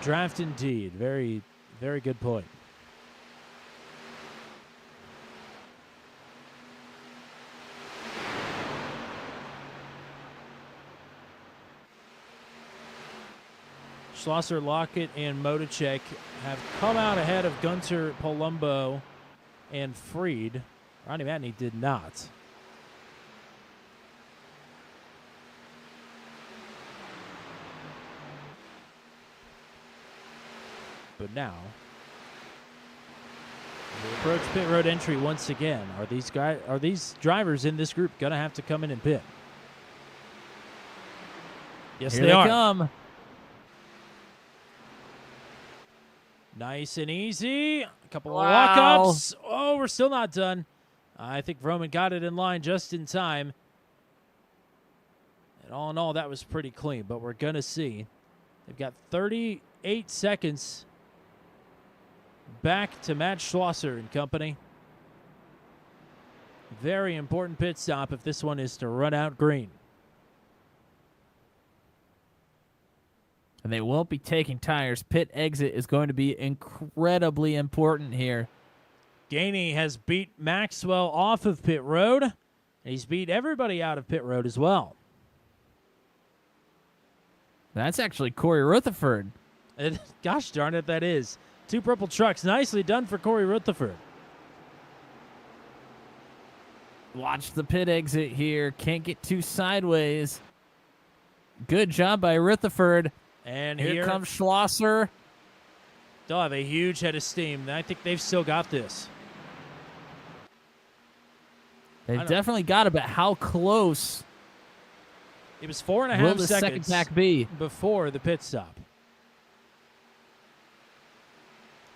Speaker 3: Draft indeed. Very, very good point. Schlosser, Lockett, and Motocek have come out ahead of Gunter, Palumbo, and Freed. Ronnie Matney did not. But now, we approach pit road entry once again. Are these drivers in this group gonna have to come in and pit? Yes,
Speaker 2: Here
Speaker 3: they are.
Speaker 2: Come.
Speaker 3: Nice and easy. A couple of
Speaker 2: Wow.
Speaker 3: walk-ups. Oh, we're still not done. I think Vroman got it in line just in time. And all in all, that was pretty clean. But we're gonna see. They've got 38 seconds. Back to Matt Schlosser and company. Very important pit stop if this one is to run out green.
Speaker 2: And they won't be taking tires. Pit exit is going to be incredibly important here.
Speaker 3: Gainey has beat Maxwell off of pit road, and he's beat everybody out of pit road as well.
Speaker 2: That's actually Corey Rutherford.
Speaker 3: And gosh darn it, that is. 2 purple trucks. Nicely done for Corey Rutherford.
Speaker 2: Watch the pit exit here. Can't get too sideways. Good job by Rutherford.
Speaker 3: And
Speaker 2: Here comes Schlosser.
Speaker 3: They'll have a huge head of steam. I think they've still got this.
Speaker 2: They've definitely got it, but how close
Speaker 3: It was 4.5
Speaker 2: will the
Speaker 3: seconds
Speaker 2: second pack be?
Speaker 3: before the pit stop.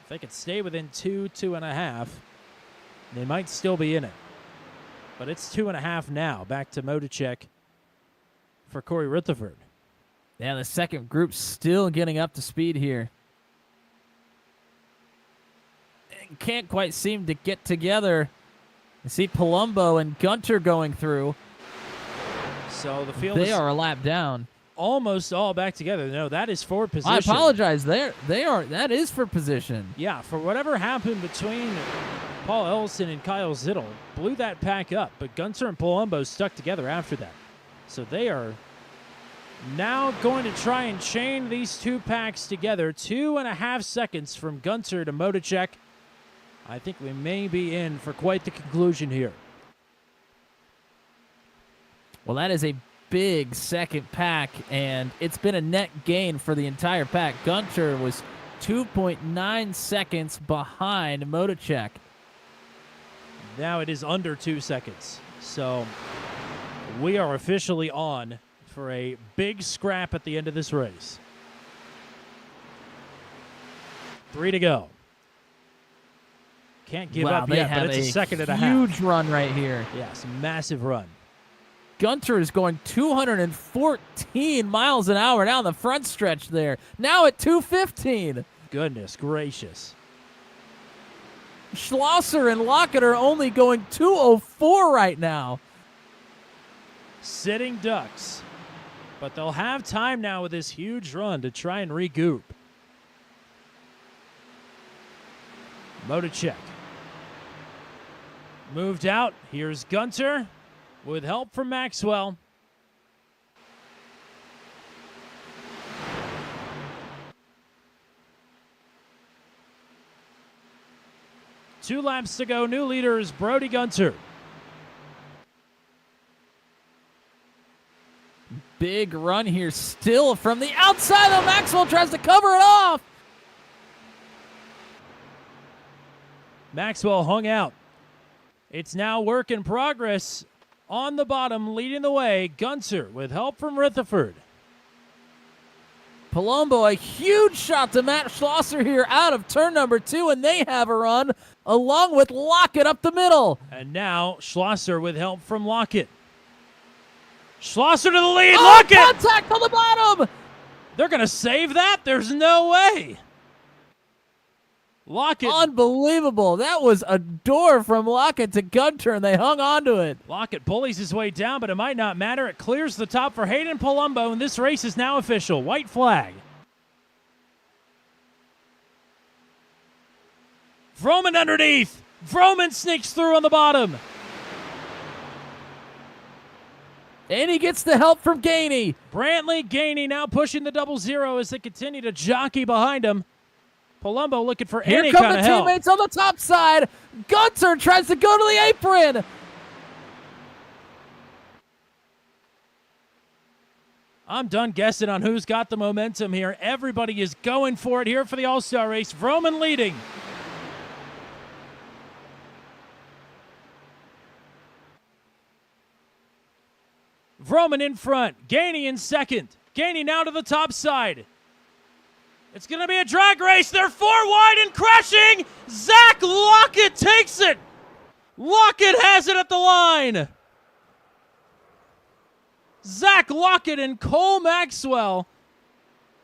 Speaker 3: If they could stay within 2.5, they might still be in it. But it's 2.5 now. Back to Motocek for Corey Rutherford.
Speaker 2: Yeah, the second group's still getting up to speed here. And can't quite seem to get together. You see Palumbo and Gunter going through.
Speaker 3: So the field
Speaker 2: They
Speaker 3: is
Speaker 2: are a lap down.
Speaker 3: almost all back together. No, that is for position.
Speaker 2: I apologize. They are. That is for position.
Speaker 3: Yeah, for whatever happened between Paul Ellison and Kyle Zittel, blew that pack up, but Gunter and Palumbo stuck together after that. So they are now going to try and chain these 2 packs together. 2.5 seconds from Gunter to Motocek. I think we may be in for quite the conclusion here.
Speaker 2: Well, that is a big second pack, and it's been a net gain for the entire pack. Gunter was 2.9 seconds behind Motocek.
Speaker 3: Now it is under 2 seconds. So we are officially on for a big scrap at the end of this race.
Speaker 2: 3 to go.
Speaker 3: Can't give up yet, but it's a second and a half.
Speaker 2: Huge run right here.
Speaker 3: Yes, massive run.
Speaker 2: Gunter is going 214 miles an hour down the front stretch there. Now at 215.
Speaker 3: Goodness gracious.
Speaker 2: Schlosser and Lockett are only going 204 right now.
Speaker 3: Sitting ducks. But they'll have time now with this huge run to try and regroup. Motocek. Moved out. Here's Gunter with help from Maxwell. Two laps to go. New leader is Brody Gunter.
Speaker 2: Big run here still from the outside, though. Maxwell tries to cover it off.
Speaker 3: Maxwell hung out. It's now work in progress on the bottom, leading the way. Gunter with help from Rutherford.
Speaker 2: Palumbo, a huge shot to Matt Schlosser here out of turn number 2, and they have a run along with Lockett up the middle.
Speaker 3: And now Schlosser with help from Lockett. Schlosser to the lead. Lockett!
Speaker 2: Contact on the bottom!
Speaker 3: They're going to save that? There's no way. Lockett.
Speaker 2: Unbelievable. That was a door from Lockett to Gunter, and they hung on to it.
Speaker 3: Lockett bullies his way down, but it might not matter. It clears the top for Hayden Palumbo, and this race is now official. White flag. Vroman underneath. Vroman sneaks through on the bottom.
Speaker 2: And he gets the help from Gainey.
Speaker 3: Brantley Gainey now pushing the 00 as they continue to jockey behind him. Palumbo looking for any kind of help.
Speaker 2: Here come the teammates on the top side. Gunter tries to go to the apron.
Speaker 3: I'm done guessing on who's got the momentum here. Everybody is going for it here for the All-Star race. Vroman leading. Vroman in front. Gainey in second. Gainey now to the top side. It's going to be a drag race. They're 4 wide and crashing. Zach Lockett takes it. Lockett has it at the line. Zach Lockett and Cole Maxwell,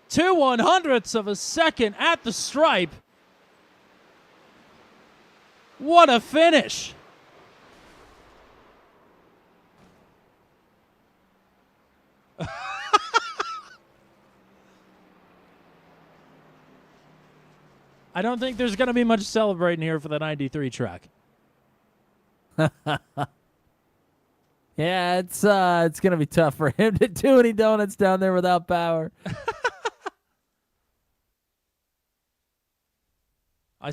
Speaker 3: 2/100ths of a second at the stripe. What a finish. I don't think there's going to be much celebrating here for the 93 truck.
Speaker 2: Yeah, it's gonna be tough for him to do any donuts down there without power.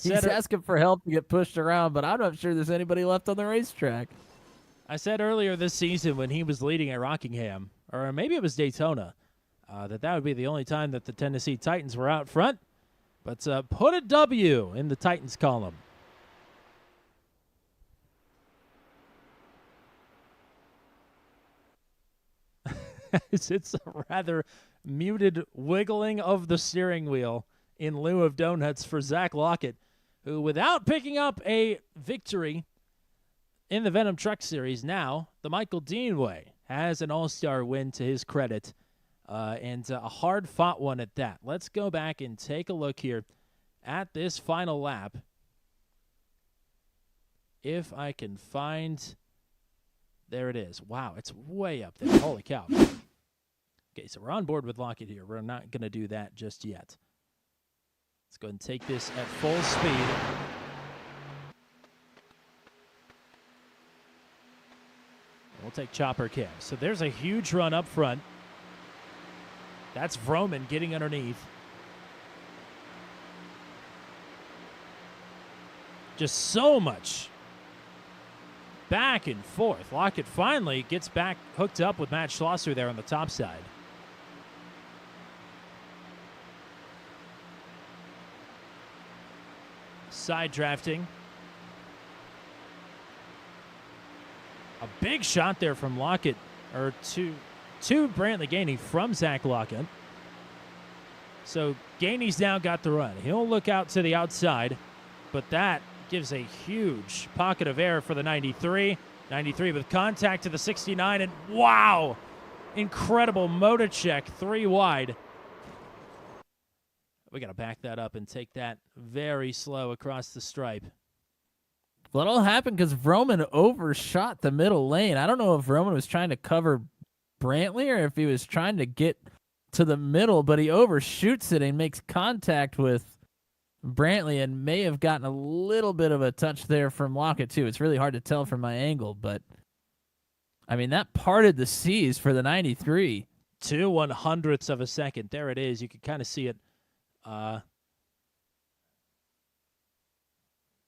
Speaker 2: He's asking for help to get pushed around, but I'm not sure there's anybody left on the racetrack.
Speaker 3: I said earlier this season when he was leading at Rockingham, or maybe it was Daytona, that would be the only time that the Tennessee Titans were out front. But put a W in the Titans column. It's a rather muted wiggling of the steering wheel in lieu of donuts for Zach Lockett, who, without picking up a victory in the Venom Truck Series, now the Michael Dean way, has an all-star win to his credit, and a hard-fought one at that. Let's go back and take a look here at this final lap. If I can find... There it is. Wow, it's way up there. Holy cow. Okay, so we're on board with Lockett here. We're not going to do that just yet. Let's go ahead and take this at full speed. We'll take chopper cam. So there's a huge run up front. That's Vroman getting underneath. Just so much back and forth. Lockett finally gets back hooked up with Matt Schlosser there on the top side. Side drafting. A big shot there from Lockett, or to Brantley Gainey from Zach Lockett. So Gainey's now got the run. He'll look out to the outside, but that gives a huge pocket of air for the 93. 93 with contact to the 69, and wow! Incredible motor check, 3 wide. We got to back that up and take that very slow across the stripe.
Speaker 2: Well, it all happened because Vroman overshot the middle lane. I don't know if Vroman was trying to cover Brantley or if he was trying to get to the middle, but he overshoots it and makes contact with Brantley and may have gotten a little bit of a touch there from Lockett, too. It's really hard to tell from my angle, but, I mean, that parted the seas for the 93.
Speaker 3: 2/100ths of a second. There it is. You can kind of see it.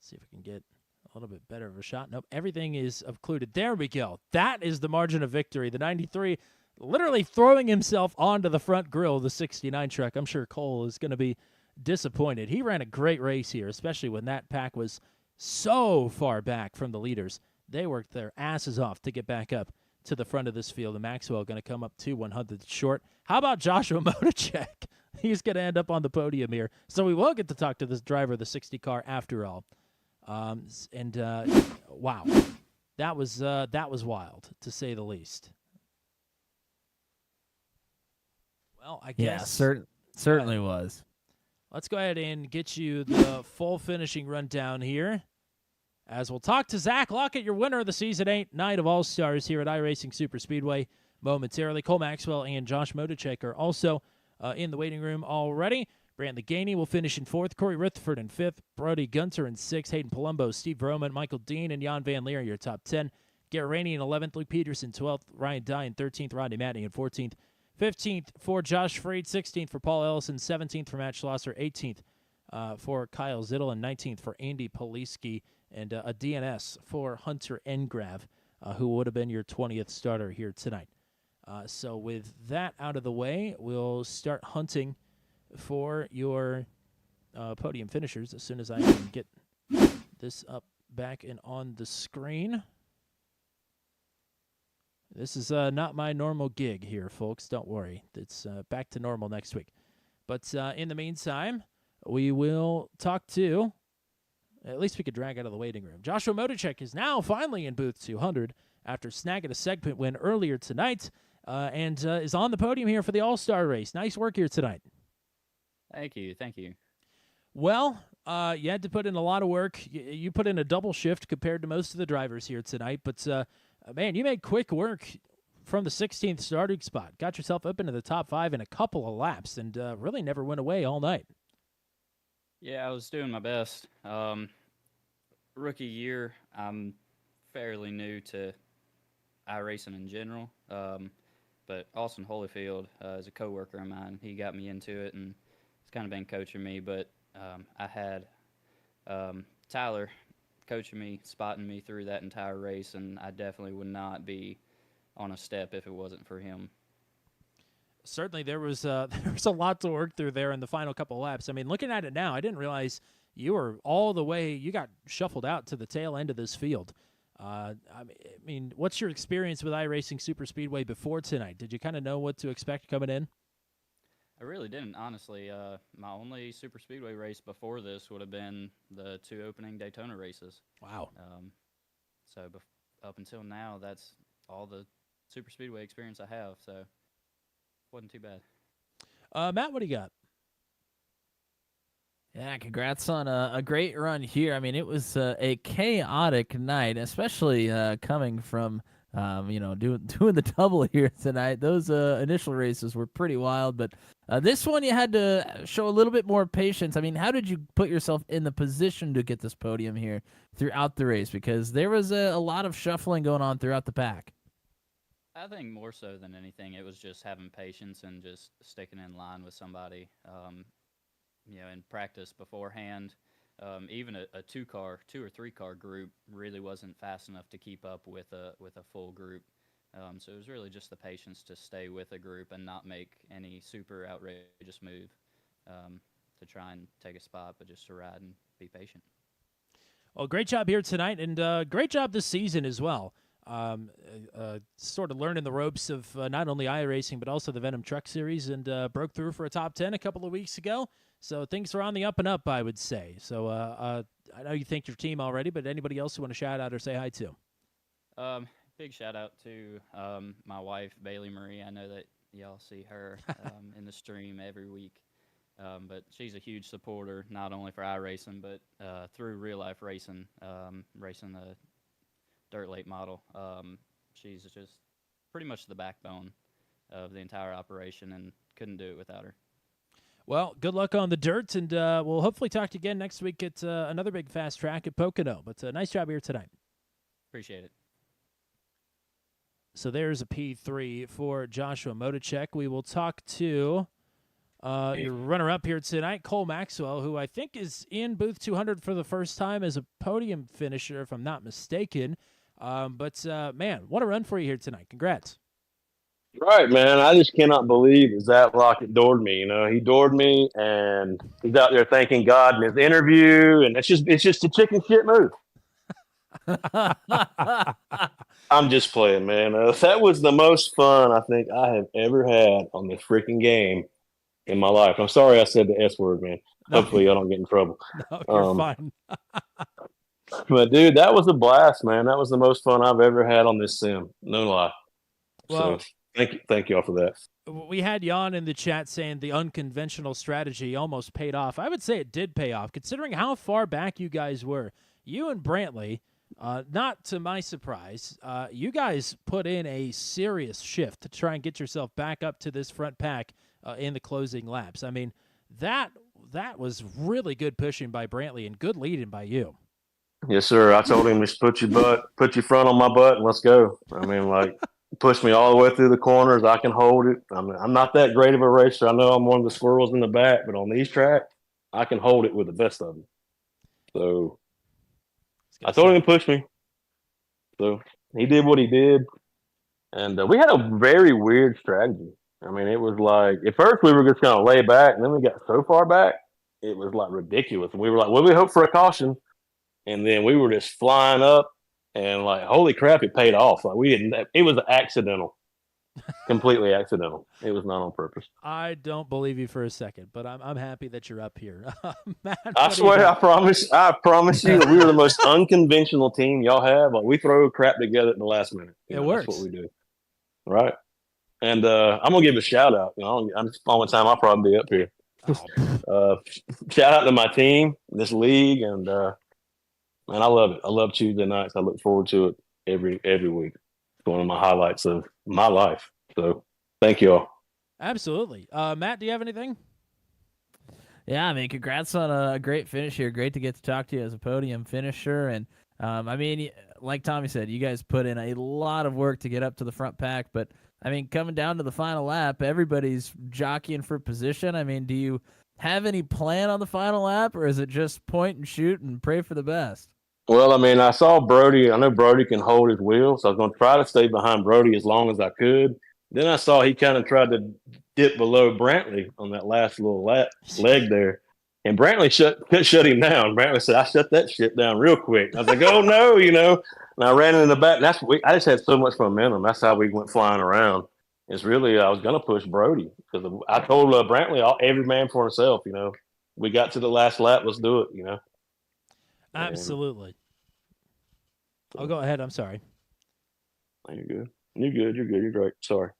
Speaker 3: See if we can get a little bit better of a shot. Nope, everything is occluded. There we go. That is the margin of victory. The 93 literally throwing himself onto the front grille of the 69 truck. I'm sure Cole is going to be disappointed. He ran a great race here, especially when that pack was so far back from the leaders. They worked their asses off to get back up to the front of this field, and Maxwell going to come up 2/100ths short. How about Joshua Motacek? He's going to end up on the podium here, so we will get to talk to this driver of the 60 car after all. Wow, that was wild, to say the least. Well, I guess.
Speaker 2: Yeah, certainly was.
Speaker 3: Let's go ahead and get you the full finishing rundown here, as we'll talk to Zach Lockett, your winner of the Season 8 Night of All-Stars here at iRacing Superspeedway momentarily. Cole Maxwell and Josh Motacek are also in the waiting room already. Brantley Gainey will finish in 4th. Corey Rutherford in 5th. Brody Gunter in 6th. Hayden Palumbo, Steve Vroman, Michael Dean, and Jan Van Leer in your top 10. Garrett Rainey in 11th. Luke Peterson 12th. Ryan Dye in 13th. Rodney Matney in 14th. 15th for Josh Freed. 16th for Paul Ellison. 17th for Matt Schlosser. 18th for Kyle Zittel. And 19th for Andy Poliski. And a DNS for Hunter Engrav, who would have been your 20th starter here tonight. So with that out of the way, we'll start hunting for your podium finishers as soon as I can get this up back and on the screen. This is not my normal gig here, folks. Don't worry. It's back to normal next week. But in the meantime, we will talk to, at least we could drag out of the waiting room. Joshua Motacek is now finally in booth 200 after snagging a segment win earlier tonight and is on the podium here for the All-Star race. Nice work here tonight.
Speaker 4: Thank you.
Speaker 3: Well, you had to put in a lot of work. You put in a double shift compared to most of the drivers here tonight. But, man, you made quick work from the 16th starting spot. Got yourself up into the top 5 in a couple of laps and really never went away all night.
Speaker 4: Yeah, I was doing my best. Rookie year, I'm fairly new to iRacing in general. But Austin Holyfield is a coworker of mine. He got me into it, and he's kind of been coaching me. But I had Tyler coaching me, spotting me through that entire race, and I definitely would not be on a step if it wasn't for him.
Speaker 3: Certainly, there was there was a lot to work through there in the final couple of laps. I mean, looking at it now, I didn't realize you were all the way. You got shuffled out to the tail end of this field. I mean, what's your experience with iRacing Super Speedway before tonight? Did you kind of know what to expect coming in?
Speaker 4: I really didn't, honestly. My only super speedway race before this would have been the two opening Daytona races.
Speaker 3: Wow.
Speaker 4: So up until now, that's all the super speedway experience I have. So wasn't too bad.
Speaker 3: Matt, what do you got?
Speaker 2: Yeah, congrats on a great run here. I mean, it was a chaotic night, especially coming from doing the double here tonight. Those initial races were pretty wild, but this one you had to show a little bit more patience. I mean, how did you put yourself in the position to get this podium here throughout the race? Because there was a lot of shuffling going on throughout the pack.
Speaker 4: I think more so than anything, it was just having patience and just sticking in line with somebody. In practice beforehand, even a two or three car group really wasn't fast enough to keep up with a full group. So it was really just the patience to stay with a group and not make any super outrageous move to try and take a spot, but just to ride and be patient.
Speaker 3: Well, great job here tonight, and great job this season as well. Sort of learning the ropes of not only iRacing but also the Venom Truck Series, and broke through for a top 10 a couple of weeks ago. So things are on the up and up, I would say. So I know you thanked your team already, but anybody else you want to shout out or say hi to?
Speaker 4: Big shout out to my wife, Bailey Marie. I know that y'all see her in the stream every week. But she's a huge supporter, not only for iRacing, but through real life racing, racing the dirt late model. She's just pretty much the backbone of the entire operation, and couldn't do it without her.
Speaker 3: Well, good luck on the dirt, and we'll hopefully talk to you again next week at another big fast track at Pocono. But nice job here tonight.
Speaker 4: Appreciate it.
Speaker 3: So there's a P3 for Joshua Motocek. We will talk to your runner-up here tonight, Cole Maxwell, who I think is in booth 200 for the first time as a podium finisher, if I'm not mistaken. But man, what a run for you here tonight. Congrats.
Speaker 5: Right, man. I just cannot believe that Zach Lockett doored me. You know, he doored me, and he's out there thanking God in his interview, and it's just a chicken shit move. I'm just playing, man. That was the most fun I think I have ever had on this freaking game in my life. I'm sorry I said the S word, man.
Speaker 3: No.
Speaker 5: Hopefully I don't get in trouble.
Speaker 3: No, you're fine.
Speaker 5: But dude, that was a blast, man. That was the most fun I've ever had on this sim. No lie.
Speaker 3: Well,
Speaker 5: so thank you all for that.
Speaker 3: We had Jan in the chat saying the unconventional strategy almost paid off. I would say it did pay off, considering how far back you guys were. You and Brantley, not to my surprise, you guys put in a serious shift to try and get yourself back up to this front pack in the closing laps. I mean, that was really good pushing by Brantley and good leading by you.
Speaker 5: Yes, sir. I told him just put your front on my butt and let's go. I mean, like, push me all the way through the corners. I can hold it. I mean, I'm not that great of a racer. I know I'm one of the squirrels in the back, but on these tracks, I can hold it with the best of them. So I told him to push me. So he did what he did. And we had a very weird strategy. I mean, it was like, at first we were just going to lay back, and then we got so far back, it was like ridiculous. And we were like, well, we hope for a caution. And then we were just flying up, and like, holy crap, it paid off. Like, it was accidental, completely accidental. It was not on purpose.
Speaker 3: I don't believe you for a second, but I'm happy that you're up here. Matt,
Speaker 5: I swear, I promise you, we were the most unconventional team y'all have. Like, we throw crap together at the last minute.
Speaker 3: It works.
Speaker 5: That's what we do. Right. And I'm going to give a shout out. I'm just on time I'll probably be up here. Shout out to my team, this league, and man, I love it. I love Tuesday nights. I look forward to it every week. It's one of my highlights of my life. So thank you all.
Speaker 3: Absolutely. Matt, do you have anything?
Speaker 2: Yeah, I mean, congrats on a great finish here. Great to get to talk to you as a podium finisher. And I mean, like Tommy said, you guys put in a lot of work to get up to the front pack. But I mean, coming down to the final lap, everybody's jockeying for position. I mean, do you have any plan on the final lap, or is it just point and shoot and pray for the best?
Speaker 5: Well, I mean, I saw Brody. I know Brody can hold his wheel, so I was going to try to stay behind Brody as long as I could. Then I saw he kind of tried to dip below Brantley on that last little leg there, and Brantley shut him down. Brantley said, "I shut that shit down real quick." I was like, "Oh no," you know. And I ran in the back. And I just had so much momentum. That's how we went flying around. It's really I was going to push Brody because I told Brantley, every man for himself. You know, we got to the last lap. Let's do it. You know. And
Speaker 3: Absolutely. Oh, go ahead. I'm sorry.
Speaker 5: you're good. You're good. You're good. You're great. Sorry.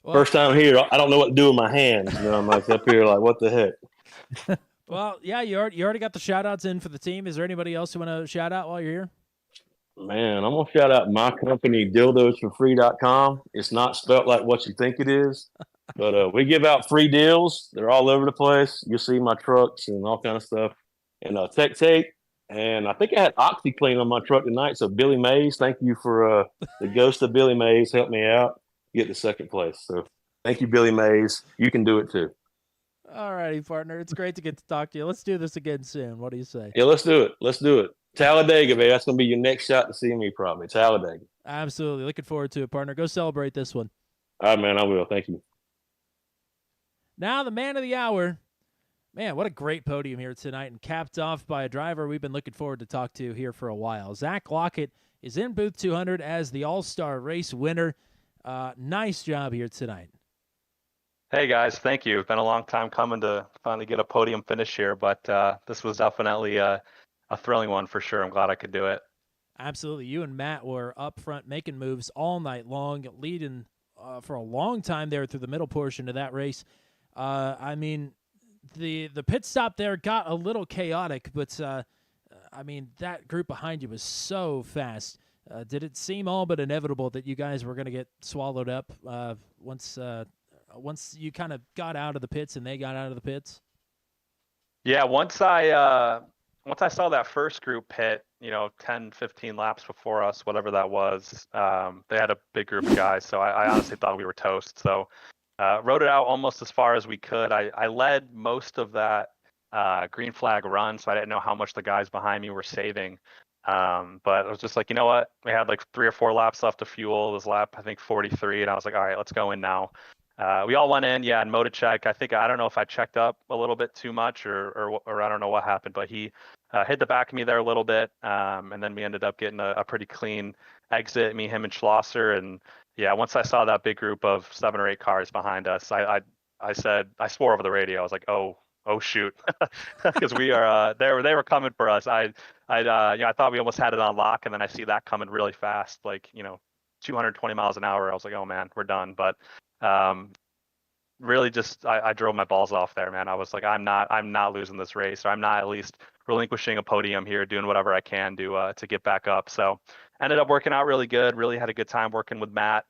Speaker 3: Well,
Speaker 5: First time here, I don't know what to do with my hands. You know, I'm like up here, like, what the heck?
Speaker 3: well, yeah, you already got the shout outs in for the team. Is there anybody else you want to shout out while you're here?
Speaker 5: Man, I'm going to shout out my company, dildosforfree.com. It's not spelt like what you think it is, but we give out free deals. They're all over the place. You'll see my trucks and all kind of stuff. And Tech Tape. And I think I had OxyClean on my truck tonight. So Billy Mays, thank you for the ghost of Billy Mays. Helped me out get to second place. So thank you, Billy Mays. You can do it too.
Speaker 3: All righty, partner. It's great to get to talk to you. Let's do this again soon. What do you say?
Speaker 5: Yeah, let's do it. Let's do it. Talladega, baby. That's going to be your next shot to see me, probably. Talladega.
Speaker 3: Absolutely. Looking forward to it, partner. Go celebrate this one.
Speaker 5: All right, man. I will. Thank you.
Speaker 3: Now, the man of the hour. Man, what a great podium here tonight, and capped off by a driver we've been looking forward to talk to here for a while. Zach Lockett is in booth 200 as the All-Star race winner. Nice job here tonight.
Speaker 6: Hey guys, thank you. It's been a long time coming to finally get a podium finish here, but this was definitely a thrilling one for sure. I'm glad I could do it.
Speaker 3: Absolutely. You and Matt were up front making moves all night long, leading for a long time there through the middle portion of that race. I mean, the pit stop there got a little chaotic, but I mean, that group behind you was so fast. Did it seem all but inevitable that you guys were going to get swallowed up once you kind of got out of the pits and they got out of the pits?
Speaker 6: Yeah, once I saw that first group hit, 10, 15 laps before us, whatever that was, they had a big group of guys, so I honestly thought we were toast. So rode it out almost as far as we could. I led most of that green flag run, so I didn't know how much the guys behind me were saving. But I was just like, you know what? We had like 3 or 4 laps left to fuel. It was lap, I think, 43, and I was like, all right, let's go in now. We all went in, and Moda check. I don't know if I checked up a little bit too much or I don't know what happened, but he hit the back of me there a little bit, and then we ended up getting a pretty clean exit, me, him, and Schlosser. And yeah, once I saw that big group of 7 or 8 cars behind us, I swore over the radio. I was like, oh shoot, because we are they were coming for us. I thought we almost had it on lock, and then I see that coming really fast, like 220 miles an hour. I was like, oh man, we're done. But really just I drove my balls off there, man. I was like, I'm not losing this race, or I'm not at least relinquishing a podium here, doing whatever I can to get back up. So ended up working out really good. Really had a good time working with Matt.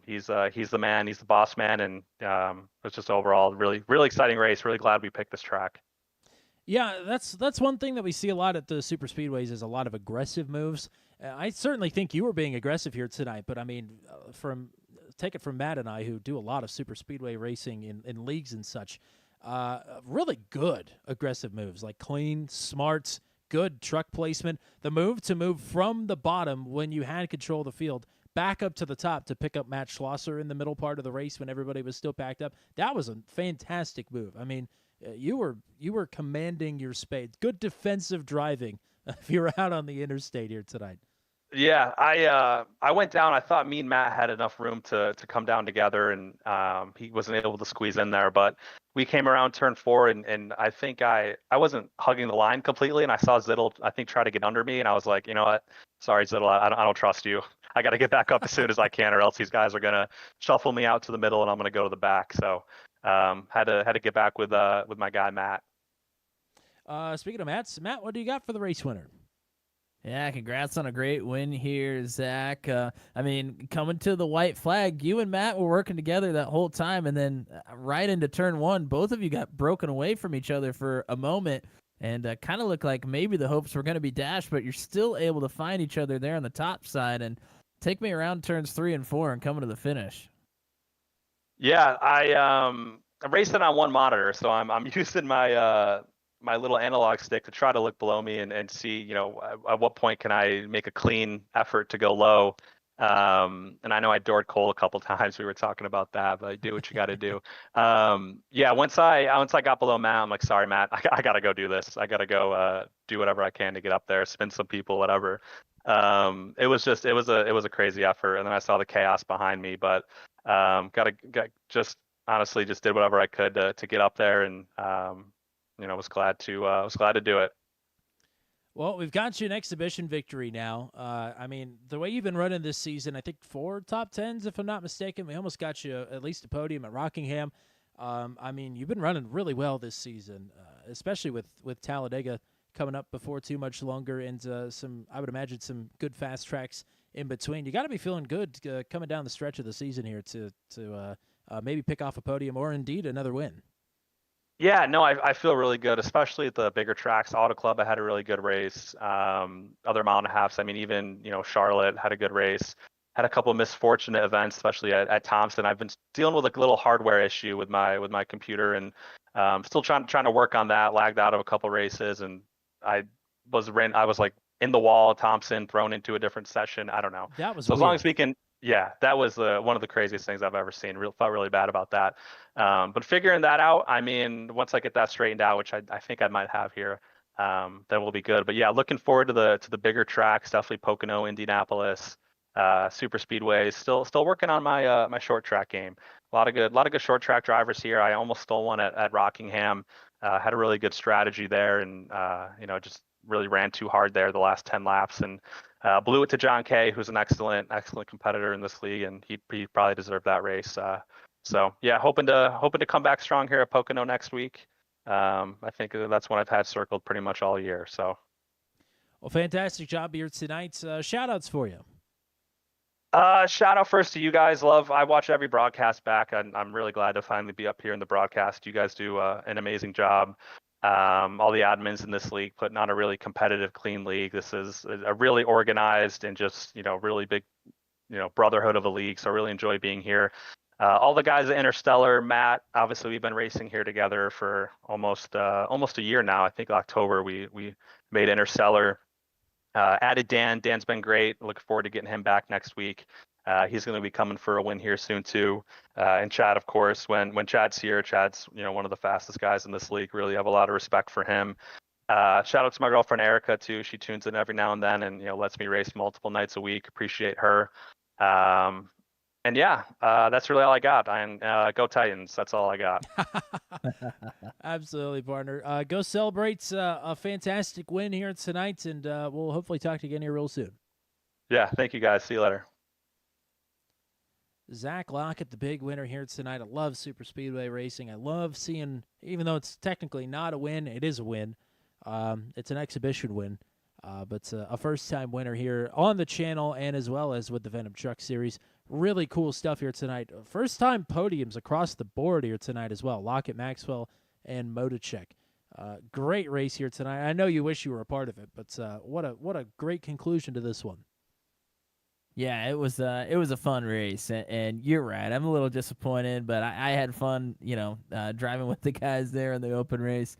Speaker 6: He's the man, he's the boss man, and it was just overall really exciting race. Really glad we picked this track.
Speaker 3: Yeah, that's one thing that we see a lot at the super speedways is a lot of aggressive moves. I certainly think you were being aggressive here tonight, but I mean, take it from Matt and I, who do a lot of super speedway racing in leagues and such. Really good aggressive moves, like clean, smart, good truck placement. The move to move from the bottom when you had control of the field back up to the top to pick up Matt Schlosser in the middle part of the race when everybody was still packed up. That was a fantastic move. I mean, you were commanding your space. Good defensive driving if you're out on the interstate here tonight.
Speaker 6: Yeah, I went down. I thought me and Matt had enough room to come down together, and he wasn't able to squeeze in there. But we came around turn 4, and I think I wasn't hugging the line completely, and I saw Zittel, I think, try to get under me, and I was like, you know what? Sorry, Zittel, I don't trust you. I got to get back up as soon as I can, or else these guys are gonna shuffle me out to the middle, and I'm gonna go to the back. So had to get back with my guy Matt.
Speaker 3: Speaking of Matt, what do you got for the race winner?
Speaker 2: Yeah, congrats on a great win here, Zach. I mean, coming to the white flag, you and Matt were working together that whole time, and then right into turn one, both of you got broken away from each other for a moment, and kind of looked like maybe the hopes were going to be dashed, but you're still able to find each other there on the top side. And take me around turns 3 and 4 and coming to the finish.
Speaker 6: Yeah, I'm racing on one monitor, so I'm using my my little analog stick to try to look below me and see, at what point can I make a clean effort to go low. And I know I doored Cole a couple times. We were talking about that, but do what you got to do. Yeah, once I got below Matt, I'm like, sorry, Matt, I gotta go do this. I gotta go do whatever I can to get up there, spin some people, whatever. It was a crazy effort, and then I saw the chaos behind me, but just honestly just did whatever I could to get up there, and was glad to do it.
Speaker 3: Well, we've got you an exhibition victory now. I mean, the way you've been running this season, I think 4 top 10s, if I'm not mistaken. We almost got you at least a podium at Rockingham. I mean, you've been running really well this season, especially with Talladega coming up before too much longer, and I would imagine some good fast tracks in between. You got to be feeling good coming down the stretch of the season here to maybe pick off a podium or indeed another win.
Speaker 6: Yeah, no, I feel really good, especially at the bigger tracks. Auto Club, I had a really good race. Other mile and a halves, I mean, even Charlotte had a good race. Had a couple of misfortunate events, especially at Thompson. I've been dealing with a little hardware issue with my computer, and still trying to work on that. Lagged out of a couple races, and I was like in the wall at Thompson, thrown into a different session. I don't know.
Speaker 3: That was
Speaker 6: so
Speaker 3: weird.
Speaker 6: As long as we can. Yeah, that was one of the craziest things I've ever seen. Felt really bad about that. But figuring that out, I mean, once I get that straightened out, which I think I might have here, then we'll be good. But yeah, looking forward to the bigger tracks, definitely Pocono, Indianapolis, super speedways. Still working on my my short track game. A lot of good short track drivers here. I almost stole one at Rockingham. Had a really good strategy there, and just really ran too hard there the last 10 laps, and blew it to John Kay, who's an excellent competitor in this league, and he probably deserved that race. So yeah, hoping to come back strong here at Pocono next week. I think that's one I've had circled pretty much all year. So,
Speaker 3: well, fantastic job here tonight. Shout outs for you.
Speaker 6: Shout out first to you guys. I watch every broadcast back. I'm really glad to finally be up here in the broadcast. You guys do an amazing job. All the admins in this league putting on a really competitive, clean league. This is a really organized and just, really big, brotherhood of a league. So I really enjoy being here. All the guys at Interstellar, Matt, obviously we've been racing here together for almost a year now. I think October we made Interstellar. Added Dan. Dan's been great. Looking forward to getting him back next week. He's going to be coming for a win here soon too. And Chad, of course, when Chad's here, Chad's one of the fastest guys in this league. Really have a lot of respect for him. Shout out to my girlfriend Erica too. She tunes in every now and then, and lets me race multiple nights a week. Appreciate her. And yeah, that's really all I got. And go Titans. That's all I got.
Speaker 3: Absolutely, partner. Go celebrate a fantastic win here tonight, and we'll hopefully talk to you again here real soon.
Speaker 6: Yeah, thank you guys. See you later.
Speaker 3: Zach Lockett, the big winner here tonight. I love super speedway racing. I love seeing, even though it's technically not a win, it is a win. It's an exhibition win, but a first-time winner here on the channel and as well as with the Venom Truck Series. Really cool stuff here tonight. First-time podiums across the board here tonight as well. Lockett, Maxwell, and Motocek. Great race here tonight. I know you wish you were a part of it, but what a great conclusion to this one.
Speaker 2: Yeah, it was a fun race, and you're right. I'm a little disappointed, but I had fun, driving with the guys there in the open race.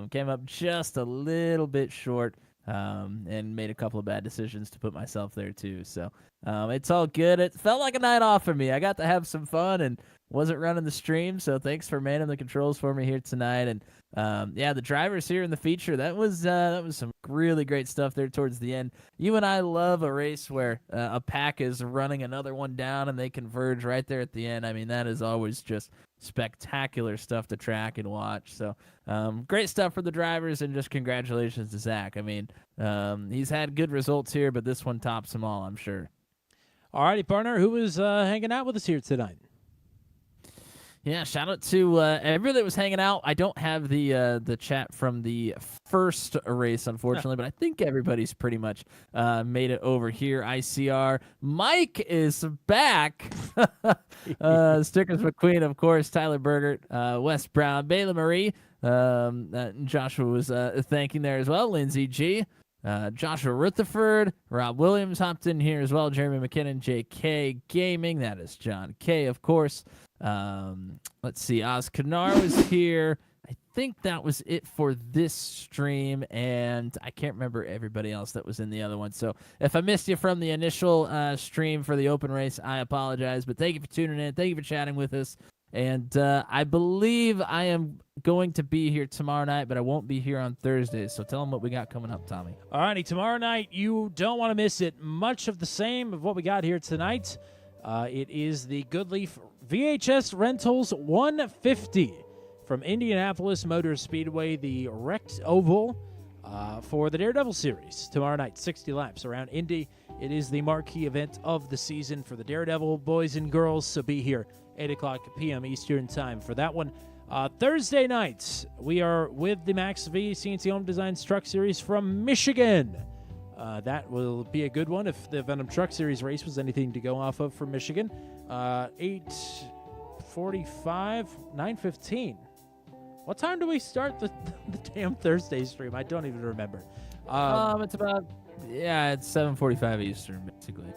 Speaker 2: Came up just a little bit short, and made a couple of bad decisions to put myself there too. So it's all good. It felt like a night off for me. I got to have some fun and wasn't running the stream, so thanks for manning the controls for me here tonight. And yeah, the drivers here in the feature, that was some really great stuff there towards the end. You and I love a race where a pack is running another one down and they converge right there at the end. I mean, that is always just spectacular stuff to track and watch. So great stuff for the drivers, and just congratulations to Zach. I mean, he's had good results here, but this one tops them all, I'm sure.
Speaker 3: All righty, partner. Who was hanging out with us here tonight?
Speaker 2: Yeah, shout out to everybody that was hanging out. I don't have the chat from the first race, unfortunately, but I think everybody's pretty much made it over here. ICR. Mike is back. Stickers McQueen, of course. Tyler Bergert, Wes Brown, Bayla Marie. Joshua was thanking there as well. Lindsay G. Joshua Rutherford, Rob Williams hopped in here as well. Jeremy McKinnon, JK Gaming. That is John K, of course. Let's see. Oz Kanar was here. I think that was it for this stream, and I can't remember everybody else that was in the other one. So if I missed you from the initial stream for the open race, I apologize. But thank you for tuning in. Thank you for chatting with us. And I believe I am going to be here tomorrow night, but I won't be here on Thursdays. So tell them what we got coming up, Tommy.
Speaker 3: All righty, tomorrow night, you don't want to miss it. Much of the same of what we got here tonight. It is the Goodleaf VHS Rentals 150 from Indianapolis Motor Speedway, the wrecked oval for the Daredevil Series. Tomorrow night, 60 laps around Indy. It is the marquee event of the season for the Daredevil boys and girls, so be here 8 o'clock p.m. Eastern Time for that one. Thursday nights, we are with the Max V CNC Home Designs Truck Series from Michigan. That will be a good one if the Venom Truck Series race was anything to go off of for Michigan. 8:45, 9:15. What time do we start the damn Thursday stream? I don't even remember.
Speaker 2: It's about, it's 7:45 Eastern, basically.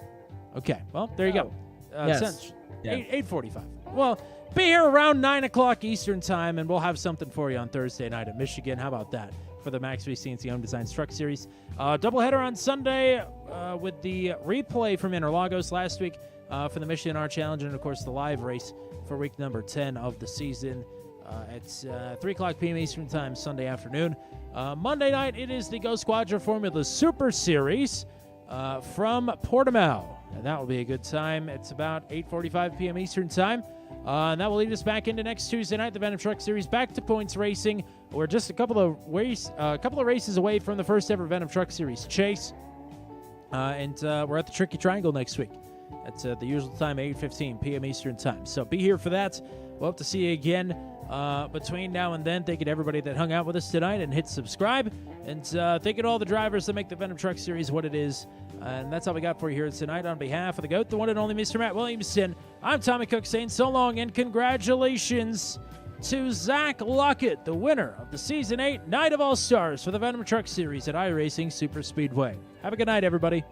Speaker 3: Okay, well, there you go.
Speaker 2: Yes.
Speaker 3: 8:45. Well, be here around 9 o'clock Eastern Time, and we'll have something for you on Thursday night at Michigan. How about that for the Max V CNC Home Designs Truck Series? Doubleheader on Sunday with the replay from Interlagos last week for the Michigan R Challenge, and, of course, the live race for week number 10 of the season. It's 3 o'clock p.m. Eastern Time, Sunday afternoon. Monday night, it is the Go Squadron Formula Super Series from Portimao. And that will be a good time. It's about 8:45 p.m. Eastern Time. And that will lead us back into next Tuesday night, the Venom Truck Series, back to points racing. We're just a couple of races away from the first ever Venom Truck Series chase. And we're at the Tricky Triangle next week. That's the usual time, 8:15 p.m. Eastern Time. So be here for that. We'll have to see you again between now and then. Thank you to everybody that hung out with us tonight and hit subscribe. And thank you to all the drivers that make the Venom Truck Series what it is. And that's all we got for you here tonight. On behalf of the GOAT, the one and only Mr. Matt Williamson, I'm Tommy Cook saying so long and congratulations to Zach Lockett, the winner of the Season 8 Night of All-Stars for the Venom Truck Series at iRacing Super Speedway. Have a good night, everybody.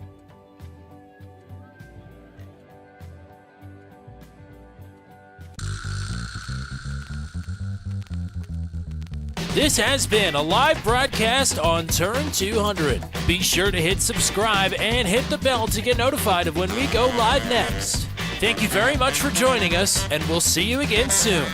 Speaker 1: This has been a live broadcast on Turn 200. Be sure to hit subscribe and hit the bell to get notified of when we go live next. Thank you very much for joining us, and we'll see you again soon.